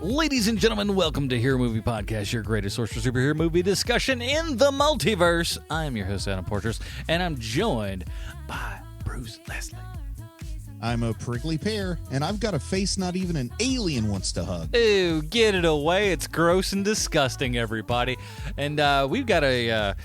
Ladies and gentlemen, welcome to Hero Movie Podcast, your greatest source for superhero movie discussion in the multiverse. I'm your host, Adam Porters, and I'm joined by Bruce Leslie. I'm a prickly pear, and I've got a face not even an alien wants to hug. Ooh, get it away. It's gross and disgusting, everybody. And we've got a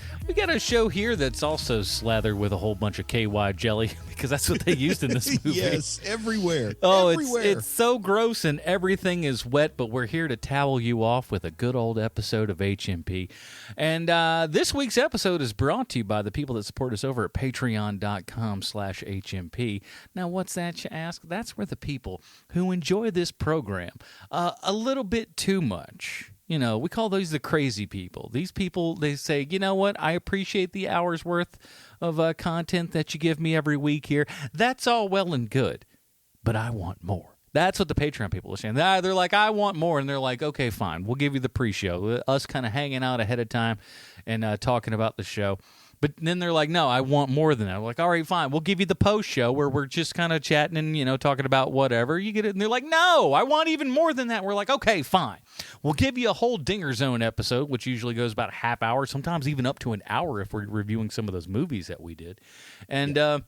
show here that's also slathered with a whole bunch of KY jelly, because that's what they used in this movie. Yes, everywhere. Oh, everywhere. It's so gross and everything is wet, but we're here to towel you off with a good old episode of HMP. And this week's episode is brought to you by the people that support us over at patreon.com/HMP. Now, what's that, you ask? That's where the people who enjoy this program a little bit too much. You know, we call those the crazy people. These people, they say, you know what, I appreciate the hour's worth of content that you give me every week here. That's all well and good, but I want more. That's what the Patreon people are saying. They're like, I want more, and they're like, okay, fine, we'll give you the pre-show. Us kind of hanging out ahead of time and talking about the show. But then they're like, no, I want more than that. I'm like, all right, fine. We'll give you the post show where we're just kind of chatting and, you know, talking about whatever. You get it. And they're like, no, I want even more than that. We're like, okay, fine. We'll give you a whole Dinger Zone episode, which usually goes about a half hour, sometimes even up to an hour if we're reviewing some of those movies that we did. And,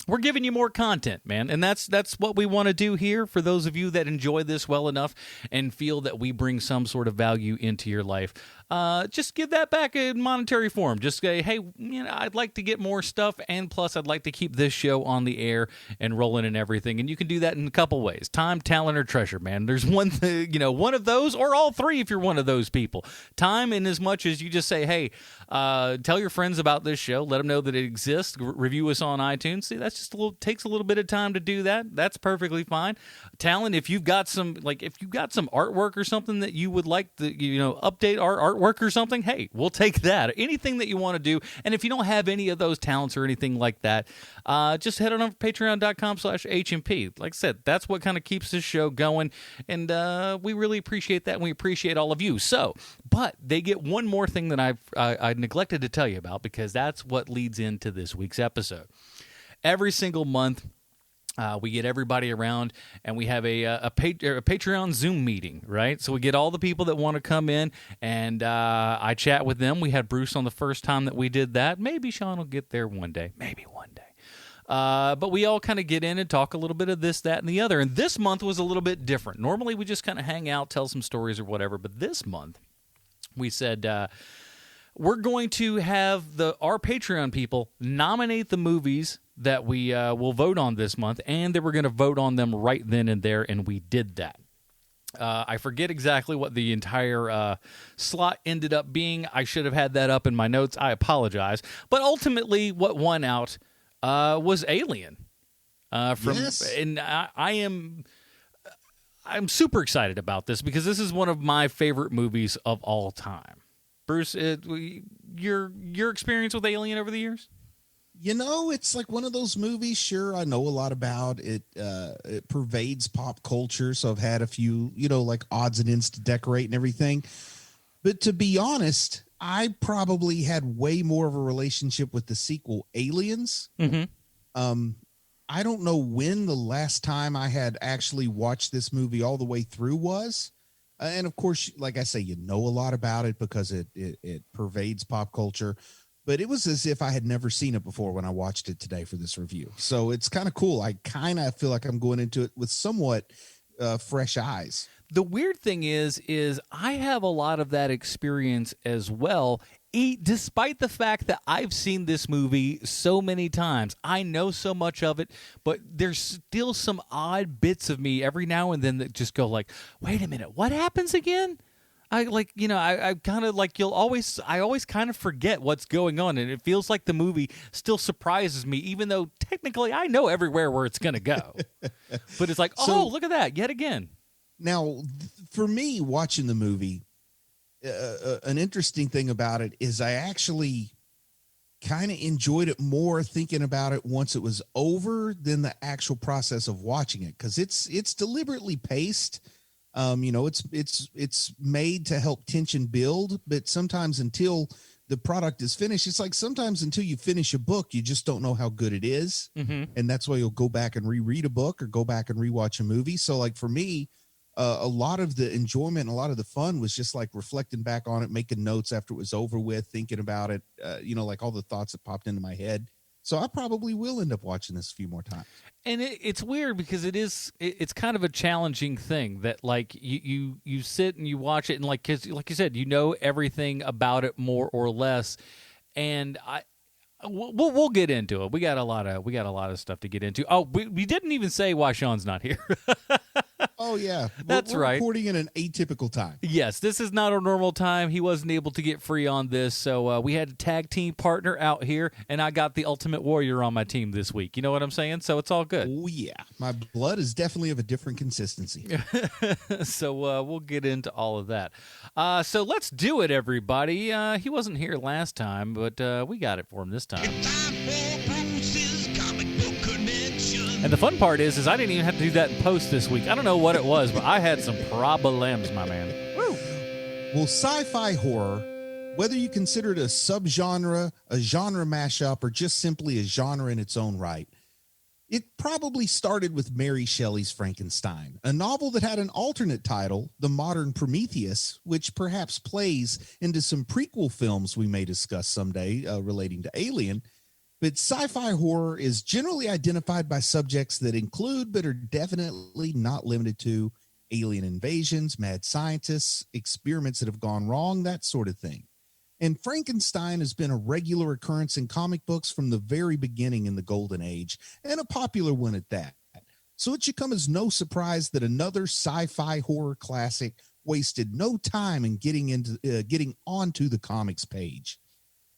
we're giving you more content, man, and that's what we want to do here for those of you that enjoy this well enough and feel that we bring some sort of value into your life. Just give that back in monetary form. Just say, hey, you know, I'd like to get more stuff, and plus I'd like to keep this show on the air and rolling and everything. And you can do that in a couple ways: time, talent, or treasure, man. There's one of those, or all three if you're one of those people. Time, in as much as you just say, hey, tell your friends about this show, let them know that it exists, review us on iTunes. See, that's just takes a little bit of time to do that. That's perfectly fine. Talent, if you've got some artwork or something that you would like to, update our artwork or something, hey, we'll take that. Anything that you want to do. And if you don't have any of those talents or anything like that, just head on over to patreon.com/HMP. Like I said, that's what kind of keeps this show going. And we really appreciate that, and we appreciate all of you. So, but they get one more thing that I neglected to tell you about, because that's what leads into this week's episode. Every single month, we get everybody around, and we have a Patreon Zoom meeting, right? So we get all the people that want to come in, and I chat with them. We had Bruce on the first time that we did that. Maybe Sean will get there one day. Maybe one day. But we all kind of get in and talk a little bit of this, that, and the other. And this month was a little bit different. Normally, we just kind of hang out, tell some stories or whatever. But this month, we said, we're going to have our Patreon people nominate the movies that we will vote on this month, and they were going to vote on them right then and there, and we did that. I forget exactly what the entire slot ended up being. I should have had that up in my notes. I apologize. But ultimately, what won out was Alien. Yes. And I'm super excited about this, because this is one of my favorite movies of all time. Bruce, your experience with Alien over the years? You know, it's like one of those movies, sure, I know a lot about it. It pervades pop culture, so I've had a few, like odds and ends to decorate and everything. But to be honest, I probably had way more of a relationship with the sequel, Aliens. Mm-hmm. I don't know when the last time I had actually watched this movie all the way through was. And of course, like I say, you know a lot about it because it pervades pop culture. But it was as if I had never seen it before when I watched it today for this review. So it's kind of cool. I kind of feel like I'm going into it with somewhat fresh eyes. The weird thing is I have a lot of that experience as well. Despite the fact that I've seen this movie so many times, I know so much of it, but there's still some odd bits of me every now and then that just go like, wait a minute, what happens again? I kind of like I always kind of forget what's going on, and it feels like the movie still surprises me, even though technically I know everywhere where it's going to go. But it's like, look at that, yet again. Now, for me, watching the movie, an interesting thing about it is I actually kind of enjoyed it more thinking about it once it was over than the actual process of watching it, because it's deliberately paced. It's made to help tension build, but sometimes until the product is finished. It's like sometimes until you finish a book, you just don't know how good it is. And that's why you'll go back and reread a book or go back and rewatch a movie. So like for me, a lot of the enjoyment and a lot of the fun was just like reflecting back on it, making notes after it was over with, thinking about it, like all the thoughts that popped into my head. So I probably will end up watching this a few more times. And it's weird because it's kind of a challenging thing that like you sit and you watch it and like, 'cause like you said, you know everything about it more or less. And we'll get into it. We got a lot of stuff to get into. Oh, we didn't even say why Sean's not here. Oh yeah, That's we're right. Recording in an atypical time. Yes, this is not a normal time. He wasn't able to get free on this, so we had a tag team partner out here, and I got the Ultimate Warrior on my team this week. You know what I'm saying? So it's all good. Oh yeah, my blood is definitely of a different consistency. So we'll get into all of that. So let's do it, everybody. He wasn't here last time, but we got it for him this time. And the fun part is I didn't even have to do that in post this week. I don't know what it was, but I had some problems, my man. Woo. Well, sci-fi horror, whether you consider it a subgenre, a genre mashup, or just simply a genre in its own right, it probably started with Mary Shelley's Frankenstein, a novel that had an alternate title, The Modern Prometheus, which perhaps plays into some prequel films we may discuss someday relating to Alien. But sci-fi horror is generally identified by subjects that include, but are definitely not limited to, alien invasions, mad scientists, experiments that have gone wrong, that sort of thing. And Frankenstein has been a regular occurrence in comic books from the very beginning in the Golden Age, and a popular one at that. So it should come as no surprise that another sci-fi horror classic wasted no time in getting onto the comics page.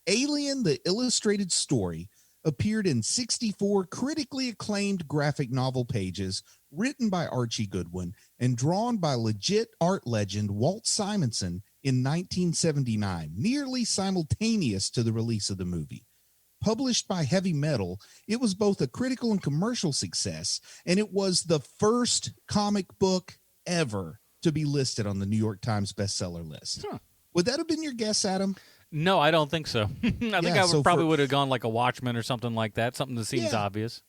Alien, the illustrated story, appeared in 64 critically acclaimed graphic novel pages written by Archie Goodwin and drawn by legit art legend Walt Simonson in 1979, nearly simultaneous to the release of the movie. Published by Heavy Metal, it was both a critical and commercial success, and it was the first comic book ever to be listed on the New York Times bestseller list. Huh. Would that have been your guess, Adam? No, I don't think so. I think I probably would have gone like a Watchmen or something like that, something that seems obvious.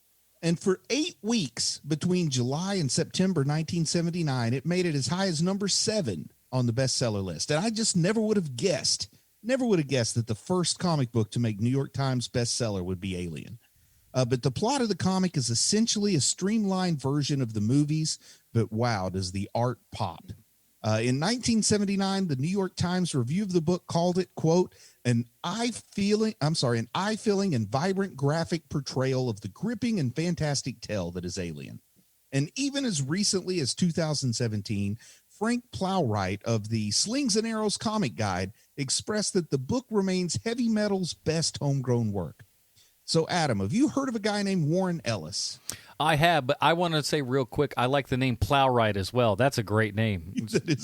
And for 8 weeks between July and September 1979, it made it as high as number 7 on the bestseller list. And I just never would have guessed that the first comic book to make New York Times bestseller would be Alien. But the plot of the comic is essentially a streamlined version of the movies, but wow, does the art pop. In 1979, the New York Times review of the book called it, quote, an eye-filling and vibrant graphic portrayal of the gripping and fantastic tale that is Alien. And even as recently as 2017, Frank Plowright of the Slings and Arrows Comic Guide expressed that the book remains Heavy Metal's best homegrown work. So, Adam, have you heard of a guy named Warren Ellis? I have, but I want to say real quick, I like the name Plowright as well. That's a great name.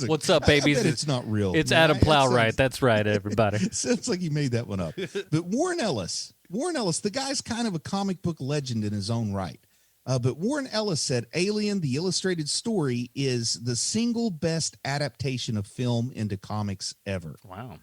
What's up, babies? I bet it's not real. It's Adam Plowright. That's right, everybody. Sounds like you made that one up. But Warren Ellis, the guy's kind of a comic book legend in his own right. But Warren Ellis said Alien, the illustrated story, is the single best adaptation of film into comics ever. Wow.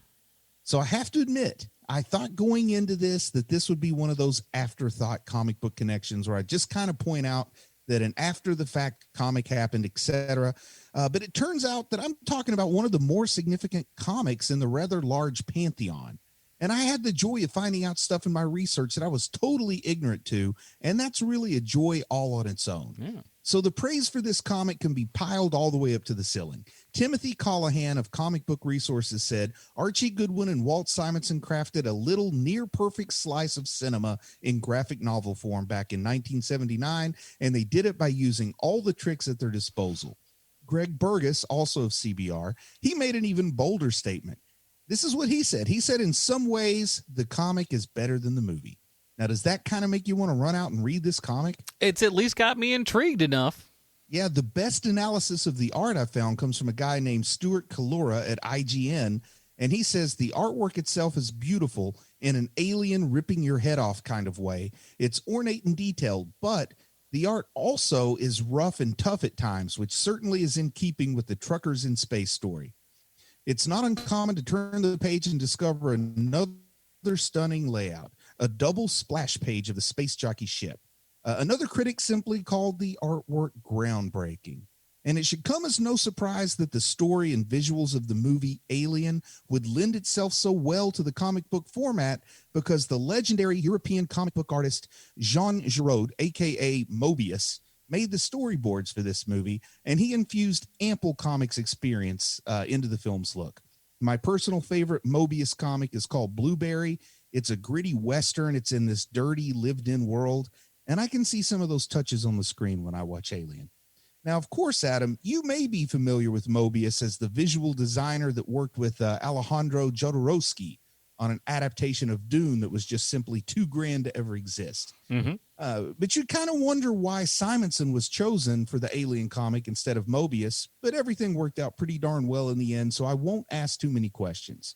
So I have to admit, I thought going into this that this would be one of those afterthought comic book connections where I just kind of point out that an after the fact comic happened, etc. But it turns out that I'm talking about one of the more significant comics in the rather large pantheon. And I had the joy of finding out stuff in my research that I was totally ignorant to. And that's really a joy all on its own. Yeah. So the praise for this comic can be piled all the way up to the ceiling. Timothy Callahan of Comic Book Resources said, Archie Goodwin and Walt Simonson crafted a little near-perfect slice of cinema in graphic novel form back in 1979, and they did it by using all the tricks at their disposal. Greg Burgess, also of CBR, he made an even bolder statement. This is what he said. He said, in some ways, the comic is better than the movie. Now, does that kind of make you want to run out and read this comic? It's at least got me intrigued enough. Yeah, the best analysis of the art I found comes from a guy named Stuart Kalura at IGN, and he says the artwork itself is beautiful in an alien ripping your head off kind of way. It's ornate and detailed, but the art also is rough and tough at times, which certainly is in keeping with the Truckers in Space story. It's not uncommon to turn the page and discover another stunning layout, a double splash page of the space jockey ship. Another critic simply called the artwork groundbreaking. And it should come as no surprise that the story and visuals of the movie Alien would lend itself so well to the comic book format because the legendary European comic book artist Jean Giraud, aka Mobius, made the storyboards for this movie, and he infused ample comics experience into the film's look. My personal favorite Mobius comic is called Blueberry. It's a gritty Western. It's in this dirty, lived-in world, and I can see some of those touches on the screen when I watch Alien. Now, of course, Adam, you may be familiar with Mobius as the visual designer that worked with Alejandro Jodorowsky on an adaptation of Dune that was just simply too grand to ever exist. But you kind of wonder why Simonson was chosen for the Alien comic instead of Mobius, but everything worked out pretty darn well in the end, so I won't ask too many questions.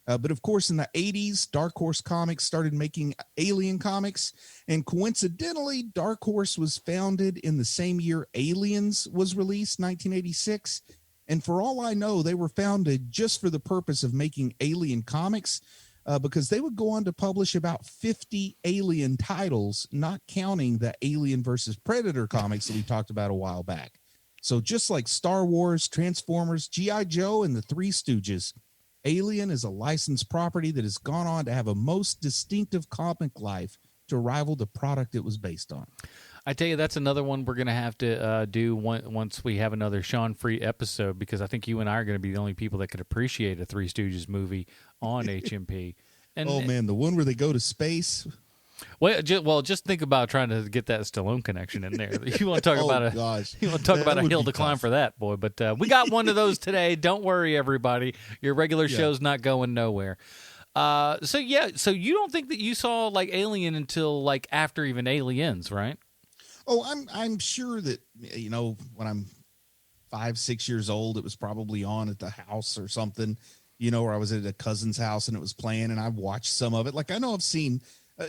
But of course, in the 80s, Dark Horse Comics started making Alien comics. And coincidentally, Dark Horse was founded in the same year Aliens was released, 1986. And for all I know, they were founded just for the purpose of making Alien comics, because they would go on to publish about 50 Alien titles, not counting the Alien versus Predator comics that we talked about a while back. So just like Star Wars, Transformers, G.I. Joe, and the Three Stooges, Alien is a licensed property that has gone on to have a most distinctive comic life to rival the product it was based on. I tell you, that's another one we're going to have to do once we have another Sean Free episode, because I think you and I are going to be the only people that could appreciate a Three Stooges movie on HMP. And, oh, man, the one where they go to space. Well, just think about trying to get that Stallone connection in there. You want to talk about a hill to climb for that, boy. But we got one of those today. Don't worry, everybody. Your regular show's not going nowhere. So you don't think that you saw like Alien until like after even Aliens, right? Oh, I'm sure that, you know, when I'm 5-6 years old, it was probably on at the house or something, you know, or I was at a cousin's house and it was playing and I watched some of it. Like I know I've seen.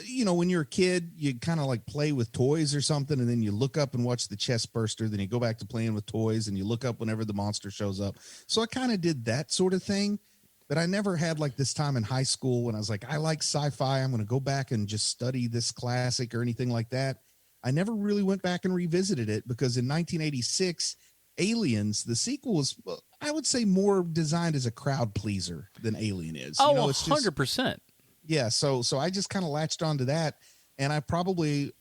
You know, when you're a kid, you kind of like play with toys or something, and then you look up and watch the chest burster. Then you go back to playing with toys, and you look up whenever the monster shows up. So I kind of did that sort of thing, but I never had like this time in high school when I was like, I like sci-fi. I'm going to go back and just study this classic or anything like that. I never really went back and revisited it because in 1986, Aliens, the sequel was, I would say, more designed as a crowd pleaser than Alien is. Oh, you know, 100%. Yeah, so I just kind of latched onto that, and I probably,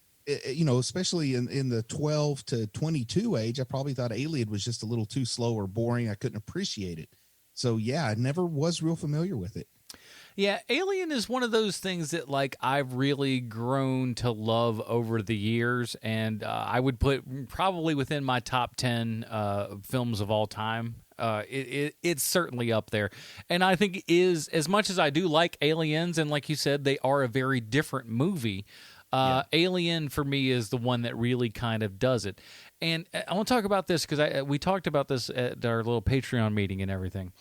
you know, especially in the 12 to 22 age, I probably thought Alien was just a little too slow or boring. I couldn't appreciate it. So yeah, I never was real familiar with it. Yeah, Alien is one of those things that like I've really grown to love over the years, and I would put probably within my top 10 films of all time. It's certainly up there. And I think is, as much as I do like Aliens, and like you said, they are a very different movie, Alien for me is the one that really kind of does it. And I want to talk about this because we talked about this at our little Patreon meeting and everything.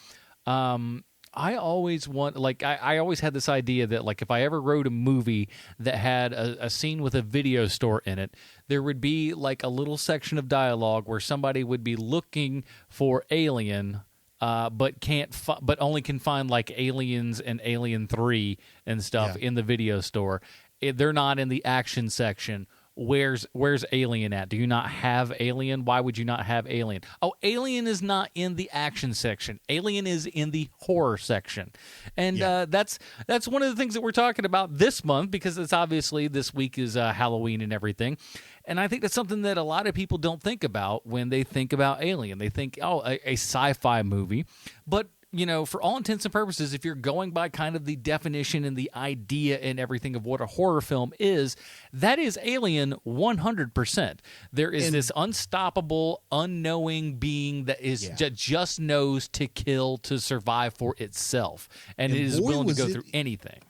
I always I always had this idea that like if I ever wrote a movie that had a scene with a video store in it, there would be like a little section of dialogue where somebody would be looking for Alien, but only can find like Aliens and Alien 3 and stuff in the video store. They're not in the action section. Where's Alien at? Do you not have Alien? Why would you not have Alien? Oh, Alien is not in the action section. Alien is in the horror section. And that's one of the things that we're talking about this month, because it's obviously this week is Halloween and everything. And I think that's something that a lot of people don't think about when they think about Alien. They think, a sci-fi movie. But you know, for all intents and purposes, if you're going by kind of the definition and the idea and everything of what a horror film is, that is Alien 100%. There is this unstoppable, unknowing being that is just knows to kill, to survive for itself, and it is willing to go through anything.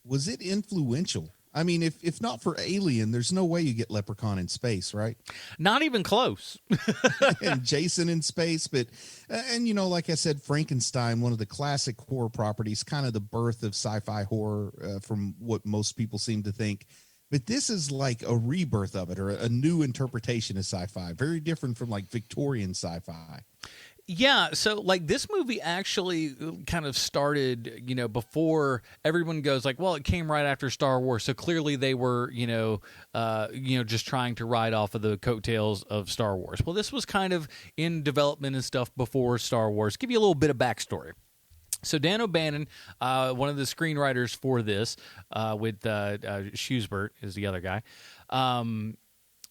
Was it influential? I mean, if not for Alien, there's no way you get Leprechaun in space, right? Not even close. And Jason in space. But, and you know, like I said, Frankenstein, one of the classic horror properties, kind of the birth of sci-fi horror from what most people seem to think. But this is like a rebirth of it, or a new interpretation of sci-fi, very different from like Victorian sci-fi. Yeah, so like this movie actually kind of started, before everyone goes like, well, it came right after Star Wars, so clearly they were, just trying to ride off of the coattails of Star Wars. Well, this was kind of in development and stuff before Star Wars. Give you a little bit of backstory. So Dan O'Bannon, one of the screenwriters for this, with Schusbert is the other guy.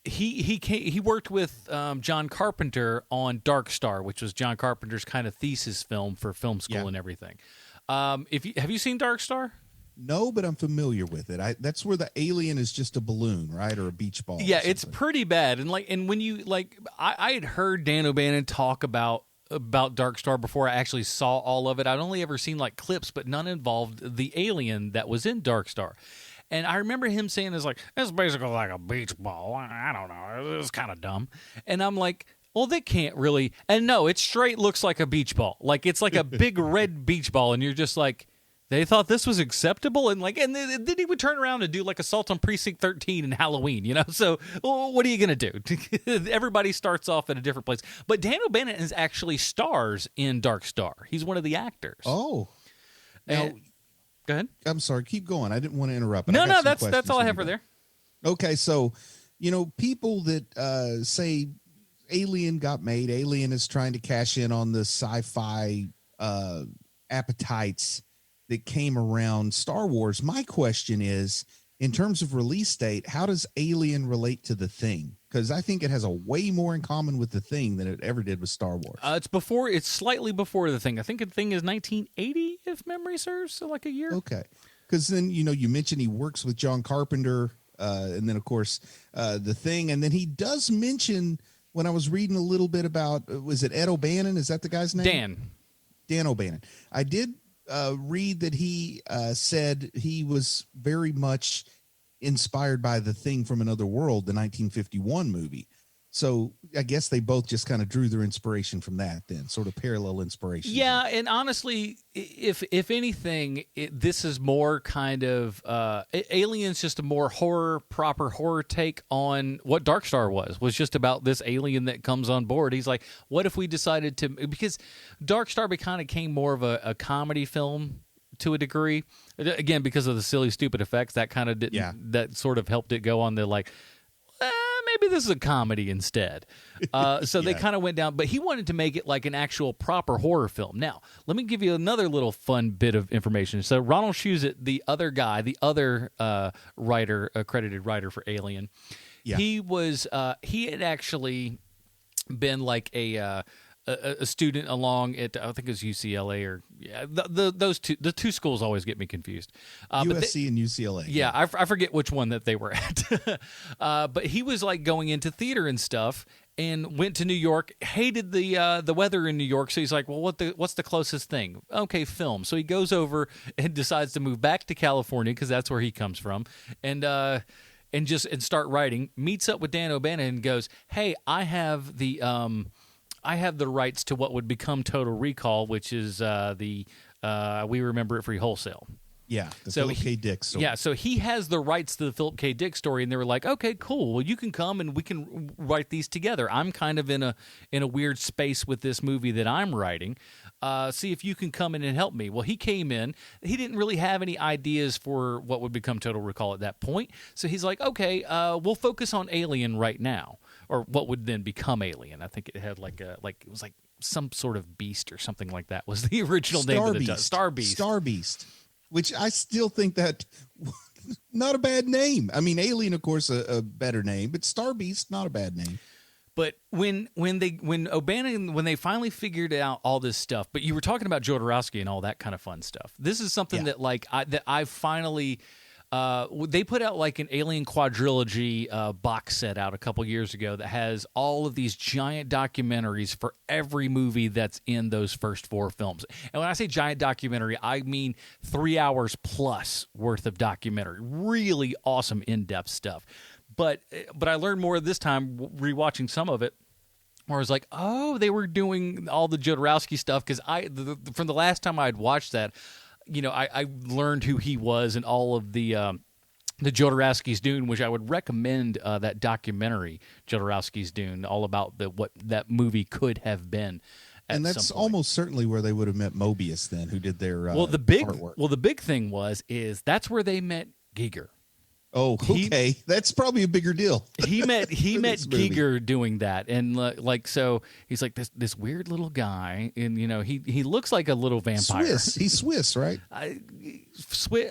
He worked with John Carpenter on Dark Star, which was John Carpenter's kind of thesis film for film school and everything. Have you seen Dark Star? No, but I'm familiar with it. That's where the alien is just a balloon, right, or a beach ball. Yeah, it's pretty bad. And when you I had heard Dan O'Bannon talk about Dark Star before I actually saw all of it. I'd only ever seen like clips, but none involved the alien that was in Dark Star. And I remember him saying, it's basically like a beach ball. I don't know. It was kind of dumb. And I'm like, well, they can't really. And no, it straight looks like a beach ball. Like, it's like a big red beach ball. And you're just like, they thought this was acceptable? And then he would turn around and do like Assault on Precinct 13 and Halloween, So what are you going to do? Everybody starts off at a different place. But Dan O'Bannon is actually stars in Dark Star. He's one of the actors. Oh. Now, go ahead. I'm sorry. Keep going. I didn't want to interrupt. No, that's all I have for there. Okay, so people that say Alien got made, Alien is trying to cash in on the sci-fi appetites that came around Star Wars. My question is, in terms of release date, how does Alien relate to The Thing? Because I think it has a way more in common with The Thing than it ever did with Star Wars. It's slightly before The Thing. I think The Thing is 1980, if memory serves, so like a year. Okay. Because then, you mentioned he works with John Carpenter, and then, of course, The Thing. And then he does mention, when I was reading a little bit about, was it Ed O'Bannon? Is that the guy's name? Dan O'Bannon. I did read that he said he was very much inspired by The Thing from Another World, the 1951 movie. So I guess they both just kind of drew their inspiration from that, then sort of parallel inspiration. Yeah, and honestly, if anything, this is more kind of Alien's just a more proper horror take on what Dark Star was just about this alien that comes on board. He's like, what if we decided to, because Dark Star kind of came more of a comedy film to a degree, again because of the silly stupid effects that kind of didn't that sort of helped it go on the maybe this is a comedy instead. So they kind of went down, but he wanted to make it like an actual proper horror film. Now, let me give you another little fun bit of information. So Ronald Shusett, the other guy, the other writer, accredited writer for Alien, he had actually been like a student along at, I think it was UCLA or the two schools always get me confused. USC and UCLA. Yeah, I forget which one that they were at. But he was like going into theater and stuff and went to New York, hated the weather in New York. So he's like, well, what's the closest thing? Okay, film. So he goes over and decides to move back to California because that's where he comes from. And start writing, meets up with Dan O'Bannon and goes, hey, I have the rights to what would become Total Recall, which is We Remember It Free Wholesale. Yeah, Philip K. Dick story. Yeah, so he has the rights to the Philip K. Dick story, and they were like, okay, cool. Well, you can come and we can write these together. I'm kind of in a weird space with this movie that I'm writing. See if you can come in and help me. Well, he came in. He didn't really have any ideas for what would become Total Recall at that point. So he's like, okay, we'll focus on Alien right now, or what would then become Alien. I think it had it was like some sort of beast or something like that was the original name of the Star Beast. Star Beast, which I still think that not a bad name. I mean, Alien, of course, a better name, but Star Beast, not a bad name. But when they finally figured out all this stuff, but you were talking about Jodorowsky and all that kind of fun stuff. This is something that I finally they put out like an Alien quadrilogy box set out a couple years ago that has all of these giant documentaries for every movie that's in those first four films. And when I say giant documentary, I mean 3 hours plus worth of documentary. Really awesome in-depth stuff. But I learned more this time rewatching some of it, where I was like, oh, they were doing all the Jodorowsky stuff, because from the last time I had watched that, I learned who he was and all of the Jodorowsky's Dune, which I would recommend that documentary, Jodorowsky's Dune, all about what that movie could have been. And that's some point. almost certainly where they would have met Mobius then, who did their artwork. The big thing is that's where they met Giger. Oh, okay. That's probably a bigger deal. He met this movie. Giger doing that, and so he's like this weird little guy, and he looks like a little vampire. He's Swiss, right?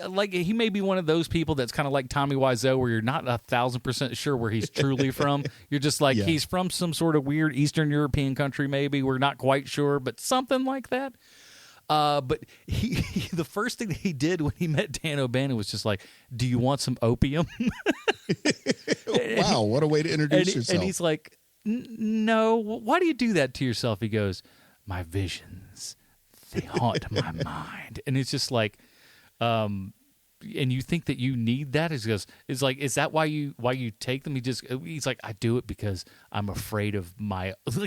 Like he may be one of those people that's kind of like Tommy Wiseau, where you're not 1,000% sure where he's truly from. You're just like he's from some sort of weird Eastern European country, maybe we're not quite sure, but something like that. But he the first thing that he did when he met Dan O'Bannon was just like, "Do you want some opium?" Wow, what a way to introduce yourself. And he's like, "No, why do you do that to yourself?" He goes, "My visions, they haunt my mind." And it's just like, and you think that you need that? He goes, "It's like, is that why you take them?" He's like, "I do it because I'm afraid of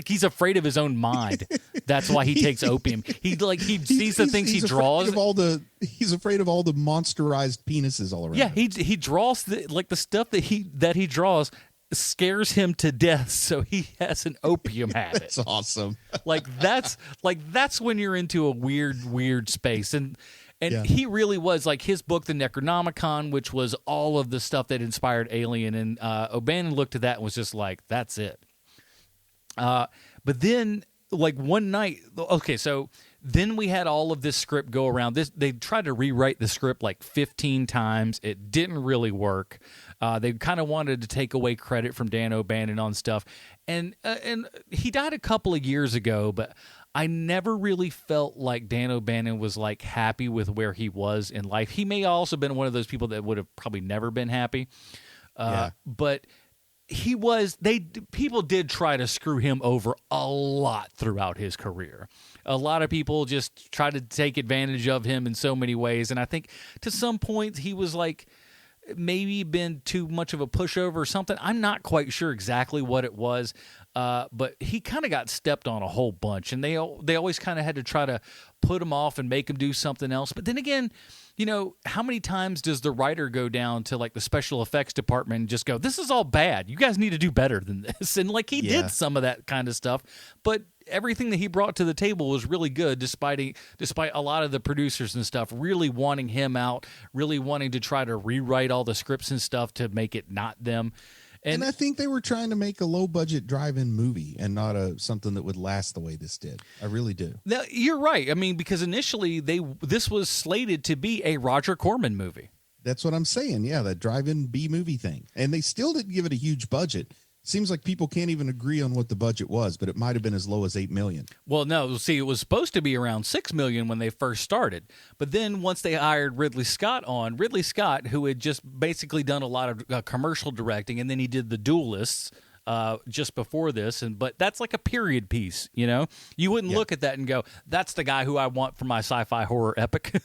he's afraid of his own mind. That's why he takes opium. He sees the things he draws. He's afraid of all the monsterized penises all around. Yeah, him. he draws the stuff that he draws scares him to death, so he has an opium habit. That's awesome. that's when you're into a weird space. And he really was like his book, The Necronomicon, which was all of the stuff that inspired Alien. And O'Bannon looked at that and was just like, that's it. But then, like one night, okay, so then we had all of this script go around. They tried to rewrite the script like 15 times. It didn't really work. They kind of wanted to take away credit from Dan O'Bannon on stuff. And he died a couple of years ago, but I never really felt like Dan O'Bannon was like happy with where he was in life. He may also been one of those people that would have probably never been happy. But people did try to screw him over a lot throughout his career. A lot of people just tried to take advantage of him in so many ways. And I think to some points he was like, maybe been too much of a pushover or something. I'm not quite sure exactly what it was, but he kind of got stepped on a whole bunch, and they always kind of had to try to put him off and make him do something else. But then again, how many times does the writer go down to like the special effects department and just go, "This is all bad. You guys need to do better than this." And like he did some of that kind of stuff, but everything that he brought to the table was really good, despite a lot of the producers and stuff really wanting him out, really wanting to try to rewrite all the scripts and stuff to make it not them. And I think they were trying to make a low-budget drive-in movie and not something that would last the way this did. I really do. Now, you're right. I mean, because initially this was slated to be a Roger Corman movie. That's what I'm saying. Yeah, that drive-in B-movie thing. And they still didn't give it a huge budget. Seems like people can't even agree on what the budget was, but it might have been as low as $8 million. Well, no, see, it was supposed to be around $6 million when they first started. But then once they hired Ridley Scott, who had just basically done a lot of commercial directing, and then he did The Duelists just before this, but that's like a period piece, You wouldn't look at that and go, "That's the guy who I want for my sci-fi horror epic."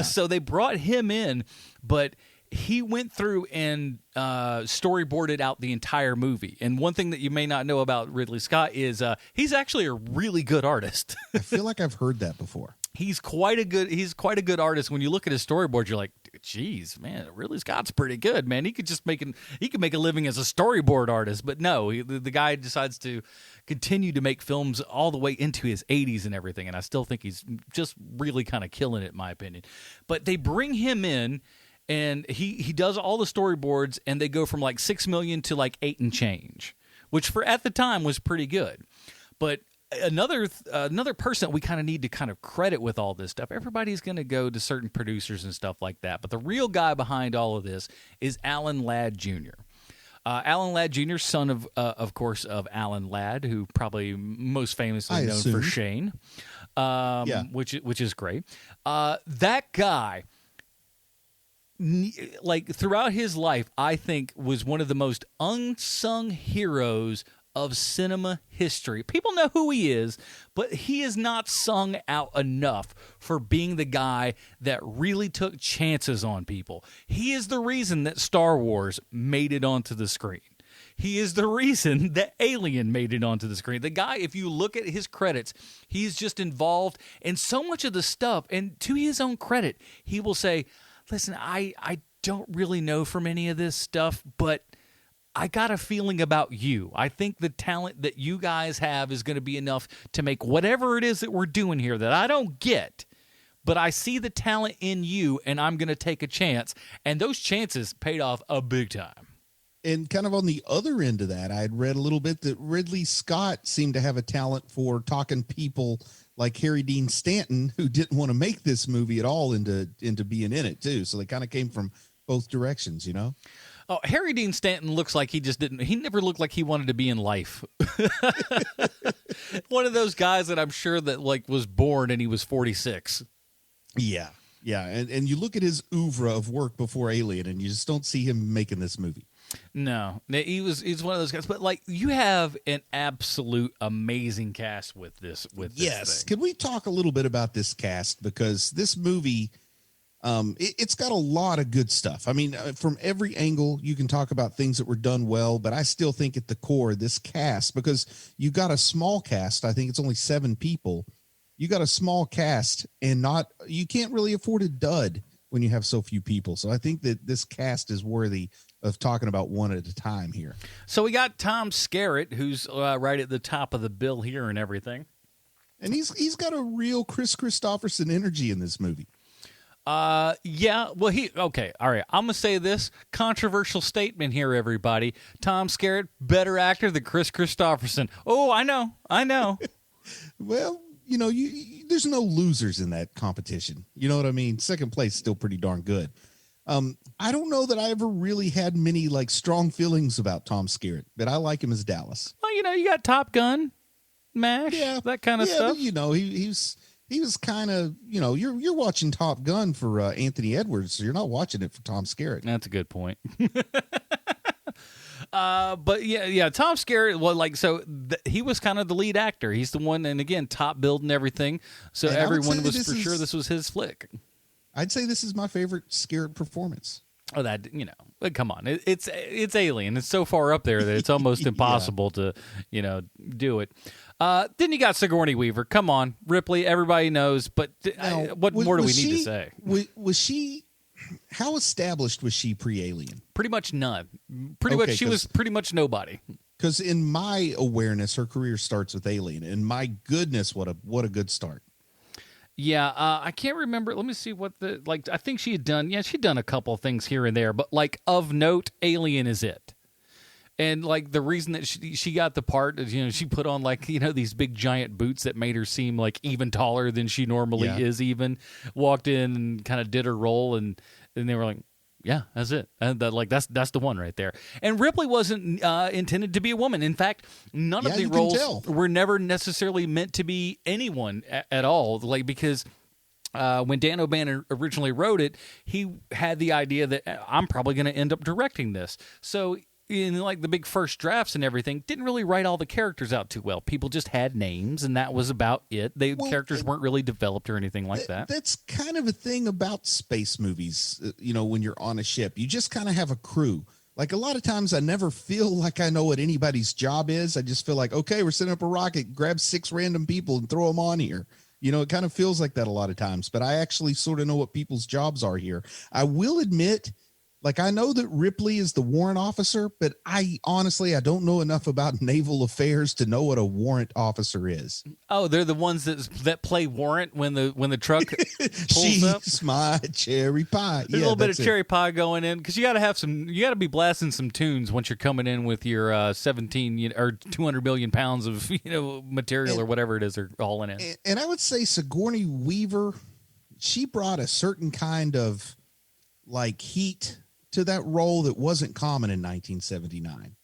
So they brought him in, but he went through and storyboarded out the entire movie. And one thing that you may not know about Ridley Scott is he's actually a really good artist. I feel like I've heard that before. He's quite a good artist. When you look at his storyboard, you're like, "Geez, man, Ridley Scott's pretty good, man. He could make a living as a storyboard artist." But no, the guy decides to continue to make films all the way into his 80s and everything. And I still think he's just really kind of killing it, in my opinion. But they bring him in, and he does all the storyboards, and they go from like $6 million to like 8 and change, which for at the time was pretty good. But another person that we kind of need to kind of credit with all this stuff, everybody's going to go to certain producers and stuff like that, but the real guy behind all of this is Alan Ladd Jr. Alan Ladd Jr., son of course, of Alan Ladd, who probably most famously known for Shane, which is great. That guy, like throughout his life, I think was one of the most unsung heroes of cinema history. People know who he is, but he is not sung out enough for being the guy that really took chances on people. He is the reason that Star Wars made it onto the screen. He is the reason that Alien made it onto the screen. The guy, if you look at his credits, he's just involved in so much of the stuff, and to his own credit, he will say, "Listen, I don't really know from any of this stuff, but I got a feeling about you. I think the talent that you guys have is going to be enough to make whatever it is that we're doing here that I don't get. But I see the talent in you, and I'm going to take a chance. And those chances paid off a big time. And kind of on the other end of that, I had read a little bit that Ridley Scott seemed to have a talent for talking people like Harry Dean Stanton, who didn't want to make this movie at all, into being in it too. So they kind of came from both directions, you know? Oh, Harry Dean Stanton looks like he never looked like he wanted to be in life. One of those guys that I'm sure that like was born and he was 46. Yeah. Yeah. And you look at his oeuvre of work before Alien and you just don't see him making this movie. No, he's one of those guys. But like, you have an absolute amazing cast with this. Yes. Can we talk a little bit about this cast? Because this movie, it's got a lot of good stuff. I mean, from every angle, you can talk about things that were done well, but I still think at the core, this cast, because you got a small cast, I think it's only 7 people. You got a small cast, and you can't really afford a dud when you have so few people. So I think that this cast is worthy of talking about one at a time here. So we got Tom Skerritt, who's right at the top of the bill here and everything. And he's got a real Chris Christopherson energy in this movie. Yeah, well, okay, all right, I'm gonna say this controversial statement here, everybody. Tom Skerritt, better actor than Chris Christopherson. Oh, I know. Well, you know, there's no losers in that competition. You know what I mean? Second place is still pretty darn good. I don't know that I ever really had many like strong feelings about Tom Skerritt, but I like him as Dallas. Well, you know, you got Top Gun, MASH, that kind of stuff. But, you know, he was kind of, you know, you're watching Top Gun for Anthony Edwards, so you're not watching it for Tom Skerritt. That's a good point. But yeah, Tom Skerritt, well, like, so he was kind of the lead actor. He's the one, and again, top billed and everything. So and everyone was for sure this was his flick. I'd say this is my favorite Skerritt performance. Oh, that, you know, come on, it's Alien. It's so far up there that it's almost impossible to, you know, do it. Then you got Sigourney Weaver. Come on, Ripley. Everybody knows, but what more do we need to say? Was she? How established was she pre-Alien? Pretty much none. Pretty much, she was pretty much nobody. Because in my awareness, her career starts with Alien, and my goodness, what a good start. Yeah, I can't remember. Let me see what I think she had done. Yeah, she'd done a couple of things here and there, but like of note, Alien is it. And like the reason that she got the part is, you know, she put on like, you know, these big giant boots that made her seem like even taller than she normally is. Even walked in and kind of did her role, and then they were like, yeah, that's it. And that's the one right there. And Ripley wasn't intended to be a woman. In fact, none of the roles were never necessarily meant to be anyone at all. Like, because when Dan O'Bannon originally wrote it, he had the idea that I'm probably going to end up directing this. So in like the big first drafts and everything, didn't really write all the characters out too well. People just had names, and that was about it. Characters weren't really developed or anything like that. That's kind of a thing about space movies. You know, when you're on a ship, you just kind of have a crew. Like a lot of times I never feel like I know what anybody's job is. I just feel like, okay, we're setting up a rocket, grab 6 random people and throw them on here. You know, it kind of feels like that a lot of times, but I actually sort of know what people's jobs are here. I will admit, like, I know that Ripley is the warrant officer, but I don't know enough about naval affairs to know what a warrant officer is. Oh, they're the ones that play warrant when the truck pulls up. She's my cherry pie. There's a little bit of cherry pie going in, because you got to be blasting some tunes once you're coming in with your 17 or 200 million pounds of material or whatever it is they're hauling in. And I would say Sigourney Weaver, she brought a certain kind of like heat to that role that wasn't common in 1979.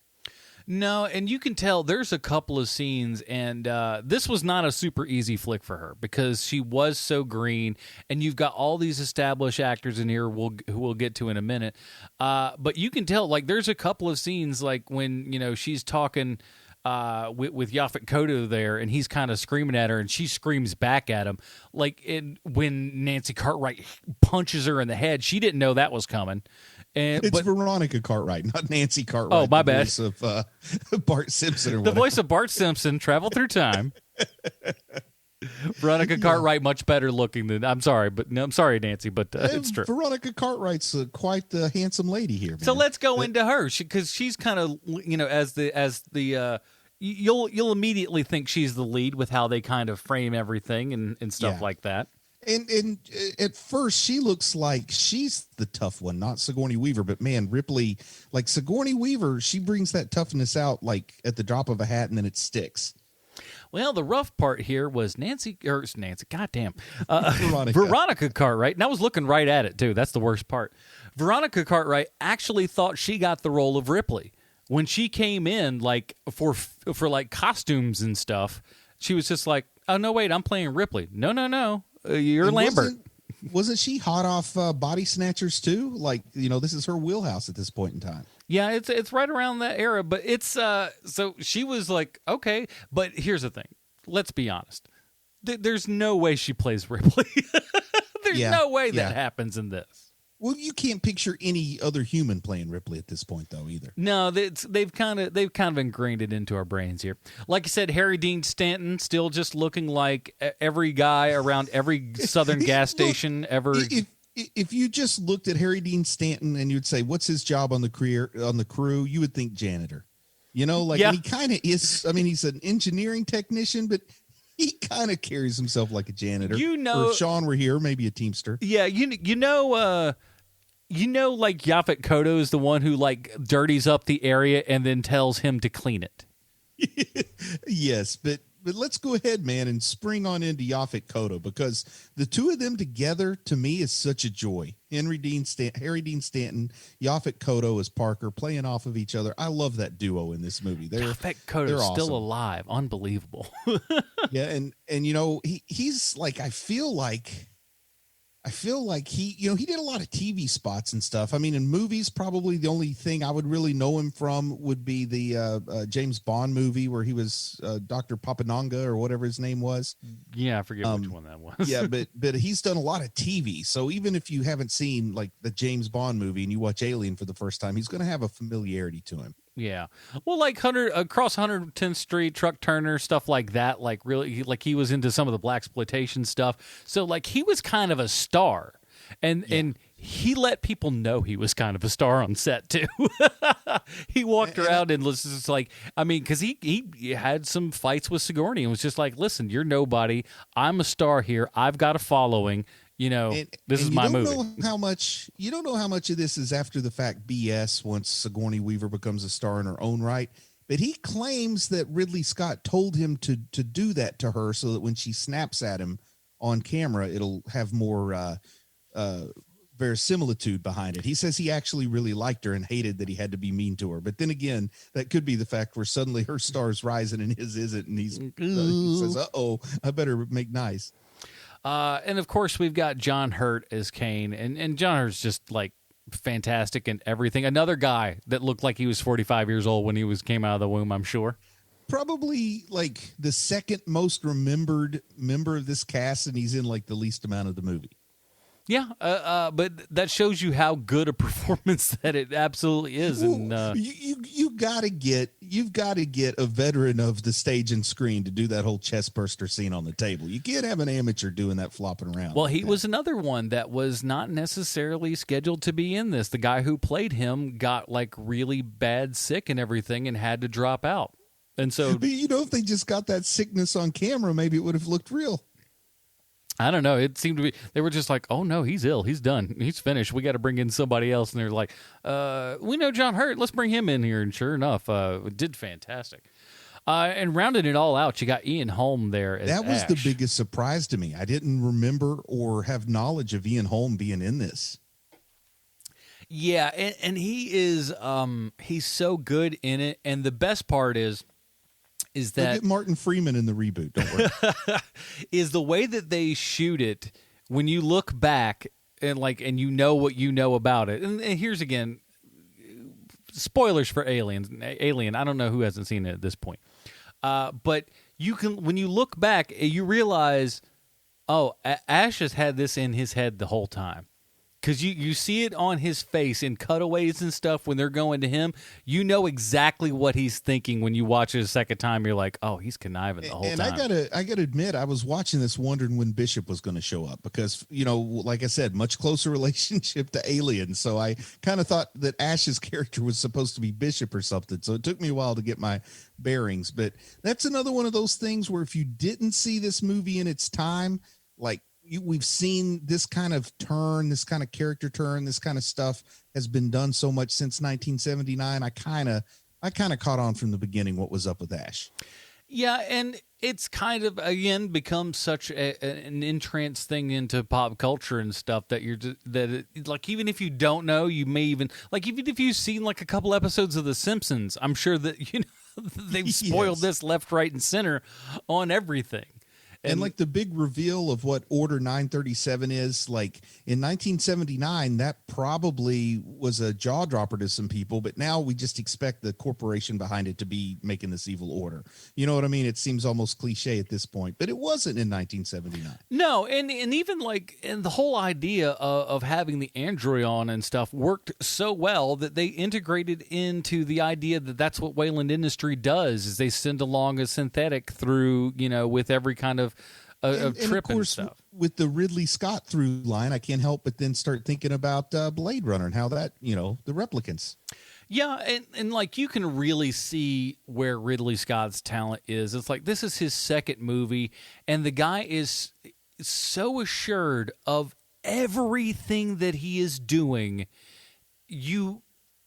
No, and you can tell there's a couple of scenes, and this was not a super easy flick for her because she was so green, and you've got all these established actors in here who we'll get to in a minute. But you can tell, like, there's a couple of scenes, like when, you know, she's talking with Yaphet Kotto there, and he's kind of screaming at her, and she screams back at him. Like when Nancy Cartwright punches her in the head, she didn't know that was coming. It's Veronica Cartwright, not Nancy Cartwright. Oh, my bad. Voice of Bart Simpson. The voice of Bart Simpson traveled through time. Veronica Cartwright much better looking than I'm sorry, but no, I'm sorry, Nancy, but it's true. Veronica Cartwright's quite the handsome lady here. Man. So let's go into her because she's kind of as the you'll immediately think she's the lead with how they kind of frame everything and stuff like that. And at first she looks like she's the tough one, not Sigourney Weaver, but man, Ripley, like Sigourney Weaver, she brings that toughness out like at the drop of a hat and then it sticks. Well, the rough part here was Nancy, goddamn, Veronica Cartwright, and I was looking right at it too. That's the worst part. Veronica Cartwright actually thought she got the role of Ripley when she came in, like for like costumes and stuff. She was just like, "Oh no, wait, I'm playing Ripley." No, you're and Lambert. Wasn't she hot off Body Snatchers too? Like this is her wheelhouse at this point in time. Yeah, it's right around that era, but it's so she was like, okay, but here's the thing. Let's be honest. There's no way she plays Ripley. There's no way that happens in this. Well, you can't picture any other human playing Ripley at this point, though, either. No, they've kind of ingrained it into our brains here. Like I said, Harry Dean Stanton still just looking like every guy around every Southern gas station ever. If you just looked at Harry Dean Stanton and you'd say, "What's his job on the crew?" You would think janitor. And he kind of is. I mean, he's an engineering technician, but he kind of carries himself like a janitor. Or if Sean were here, maybe a teamster. Yeah, like Yaphet Kotto is the one who like dirties up the area and then tells him to clean it. Yes, but let's go ahead, man, and spring on into Yaphet Kotto because the two of them together to me is such a joy. Harry Dean Stanton, Yaphet Kotto as Parker playing off of each other. I love that duo in this movie. Yaphet Kotto's still alive, unbelievable. Yeah, and he's like I feel like he did a lot of TV spots and stuff. I mean, in movies, probably the only thing I would really know him from would be the James Bond movie where he was Dr. Papananga or whatever his name was. Yeah, I forget which one that was. Yeah, but he's done a lot of TV. So even if you haven't seen like the James Bond movie and you watch Alien for the first time, he's going to have a familiarity to him. Yeah. Well, like across 110th Street, Truck Turner, stuff like that, like really like he was into some of the blaxploitation stuff. So like he was kind of a star. And he let people know he was kind of a star on set too. He walked around and was just like, I mean, because he had some fights with Sigourney and was just like, listen, you're nobody. I'm a star here. I've got a following. This is my movie. You don't know how much of this is after the fact BS once Sigourney Weaver becomes a star in her own right. But he claims that Ridley Scott told him to do that to her so that when she snaps at him on camera, it'll have more verisimilitude behind it. He says he actually really liked her and hated that he had to be mean to her. But then again, that could be the fact where suddenly her star's rising and his isn't. And he says, uh-oh, I better make nice. And of course, we've got John Hurt as Kane, and John Hurt's just like fantastic and everything. Another guy that looked like he was 45 years old when he came out of the womb, I'm sure. Probably like the second most remembered member of this cast, and he's in like the least amount of the movie. Yeah, but that shows you how good a performance that it absolutely is. And you've got to get a veteran of the stage and screen to do that whole chest burster scene on the table. You can't have an amateur doing that flopping around. Well, he was another one that was not necessarily scheduled to be in this. The guy who played him got like really bad sick and everything and had to drop out. And so, but if they just got that sickness on camera, maybe it would have looked real. I don't know. It seemed to be, they were just like, oh no, he's ill. He's done. He's finished. We got to bring in somebody else. And they're like, we know John Hurt. Let's bring him in here. And sure enough, did fantastic. And rounding it all out, you got Ian Holm there as That was Ash. the biggest surprise to me. I didn't remember or have knowledge of Ian Holm being in this. Yeah, and he is he's so good in it. And the best part is that get Martin Freeman in the reboot, don't worry. is the way that they shoot it when you look back and you know what you know about it. And here's again spoilers for Alien. I don't know who hasn't seen it at this point. But when you look back, you realize, oh, Ash has had this in his head the whole time. Because you see it on his face in cutaways and stuff when they're going to him. You know exactly what he's thinking when you watch it a second time. You're like, oh, he's conniving the whole time. And I gotta admit, I was watching this wondering when Bishop was going to show up because, like I said, much closer relationship to Alien. So I kind of thought that Ash's character was supposed to be Bishop or something. So it took me a while to get my bearings. But that's another one of those things where if you didn't see this movie in its time, like, we've seen this kind of turn, this kind of character turn, this kind of stuff has been done so much since 1979. I kind of caught on from the beginning what was up with Ash. Yeah, and it's kind of again become such an entrance thing into pop culture and stuff that like even if you don't know, you may even like even if you've seen like a couple episodes of The Simpsons, I'm sure that they've spoiled this left, right, and center on everything. And like the big reveal of what Order 937 is, like in 1979, that probably was a jaw dropper to some people, but now we just expect the corporation behind it to be making this evil order. You know what I mean? It seems almost cliche at this point, but it wasn't in 1979. No, and even like and the whole idea of having the android on and stuff worked so well that they integrated into the idea that that's what Wayland Industry does is they send along a synthetic through, with every kind of trip and stuff. With the Ridley Scott through line, I can't help but then start thinking about Blade Runner and how that, the replicants. Yeah, and like you can really see where Ridley Scott's talent is. It's like this is his second movie, and the guy is so assured of everything that he is doing. You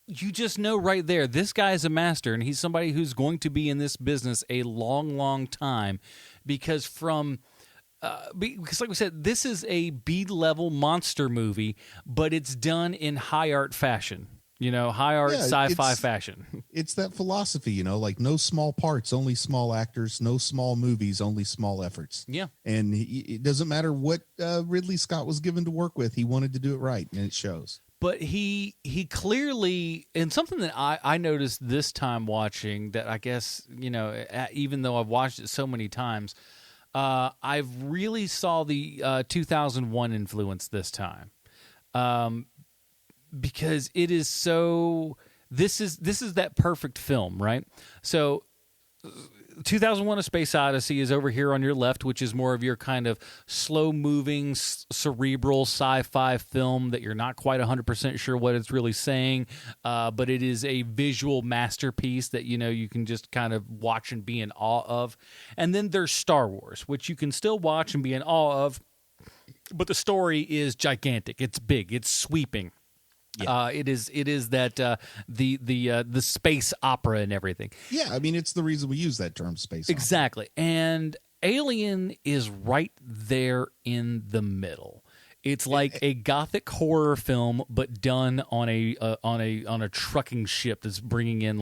just know right there, this guy is a master, and he's somebody who's going to be in this business a long, long time. Because because like we said, this is a B-level monster movie, but it's done in high art fashion. High art sci-fi fashion. It's that philosophy, like no small parts, only small actors, no small movies, only small efforts. Yeah. And it doesn't matter what Ridley Scott was given to work with. He wanted to do it right, and it shows. But he clearly, and something that I noticed this time watching that I guess, even though I've watched it so many times, I've really saw the 2001 influence this time. Because it is so, this is that perfect film, right? So 2001 A Space Odyssey is over here on your left, which is more of your kind of slow-moving, cerebral sci-fi film that you're not quite 100% sure what it's really saying, but it is a visual masterpiece that, you can just kind of watch and be in awe of. And then there's Star Wars, which you can still watch and be in awe of, but the story is gigantic. It's big. It's sweeping. Yeah. It is that the space opera and everything. Yeah, I mean it's the reason we use that term, space opera. Exactly. And Alien is right there in the middle. It's like a gothic horror film, but done on a trucking ship that's bringing in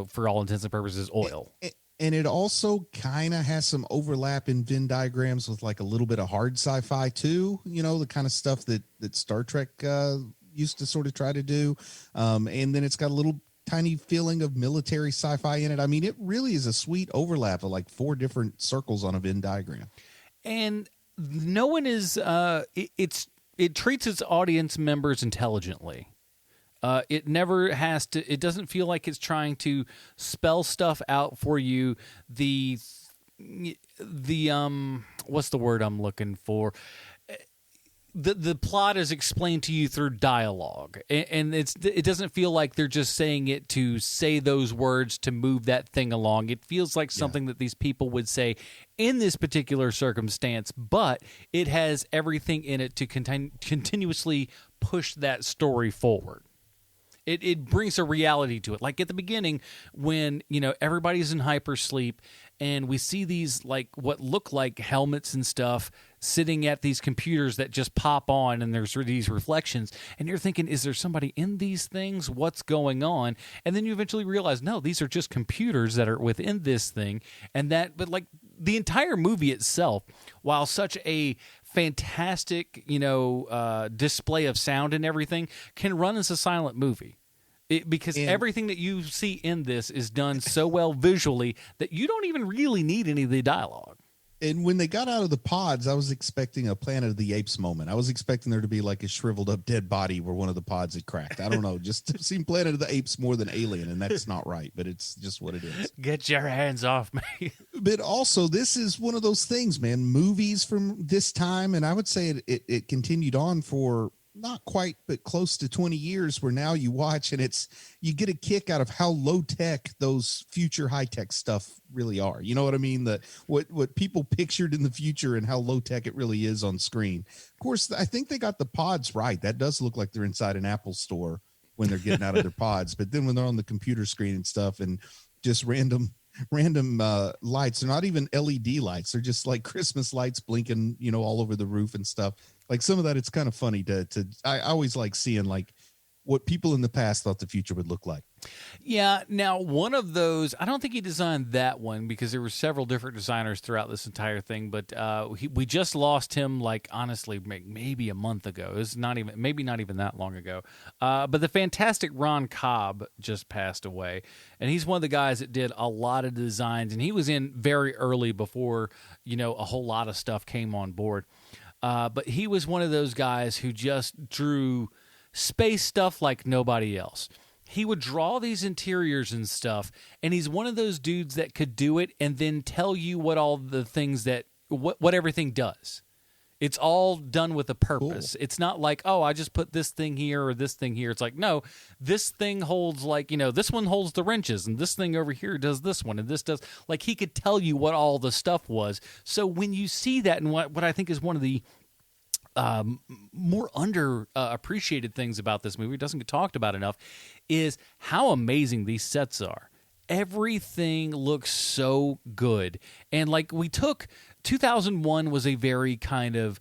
for all intents and purposes oil. And it also kind of has some overlap in Venn diagrams with like a little bit of hard sci-fi too. The kind of stuff that Star Trek used to sort of try to do. And then it's got a little tiny feeling of military sci-fi in it. I mean, it really is a sweet overlap of like 4 different circles on a Venn diagram. And no one is, it treats its audience members intelligently. It never has to, it doesn't feel like it's trying to spell stuff out for you. What's the word I'm looking for? The plot is explained to you through dialogue, and it doesn't feel like they're just saying it to say those words to move that thing along. It feels like something that these people would say in this particular circumstance, but it has everything in it to continuously push that story forward. It brings a reality to it. Like at the beginning when, everybody's in hypersleep and we see these like what look like helmets and stuff sitting at these computers that just pop on and there's these reflections and you're thinking, is there somebody in these things? What's going on? And then you eventually realize, no, these are just computers that are within this thing. But like the entire movie itself, while such a fantastic, display of sound and everything, can run as a silent movie. Because everything that you see in this is done so well visually that you don't even really need any of the dialogue. And when they got out of the pods, I was expecting a Planet of the Apes moment. I was expecting there to be like a shriveled up dead body where one of the pods had cracked. I don't know. Just seen Planet of the Apes more than Alien, and that's not right, but it's just what it is. Get your hands off me. But also, this is one of those things, man. Movies from this time, and I would say it continued on for not quite, but close to 20 years, where now you watch and you get a kick out of how low tech those future high tech stuff really are. You know what I mean? What people pictured in the future and how low tech it really is on screen. Of course, I think they got the pods right. That does look like they're inside an Apple store when they're getting out of their pods. But then when they're on the computer screen and stuff, and just random lights, they're not even LED lights. They're just like Christmas lights blinking, all over the roof and stuff. Like some of that, it's kind of funny I always like seeing like what people in the past thought the future would look like. Yeah. Now, one of those, I don't think he designed that one because there were several different designers throughout this entire thing. But we just lost him, like, honestly, maybe a month ago. It was not even that long ago. But the fantastic Ron Cobb just passed away, and he's one of the guys that did a lot of designs, and he was in very early before a whole lot of stuff came on board. But he was one of those guys who just drew space stuff like nobody else. He would draw these interiors and stuff, and he's one of those dudes that could do it and then tell you what all the things what everything does. It's all done with a purpose. Cool. It's not like, oh, I just put this thing here or this thing here. It's like, no, this thing holds this one holds the wrenches, and this thing over here does this one, and this does. Like, he could tell you what all the stuff was. So when you see that, and what I think is one of the more appreciated things about this movie, it doesn't get talked about enough, is how amazing these sets are. Everything looks so good. And like, we took 2001 was a very kind of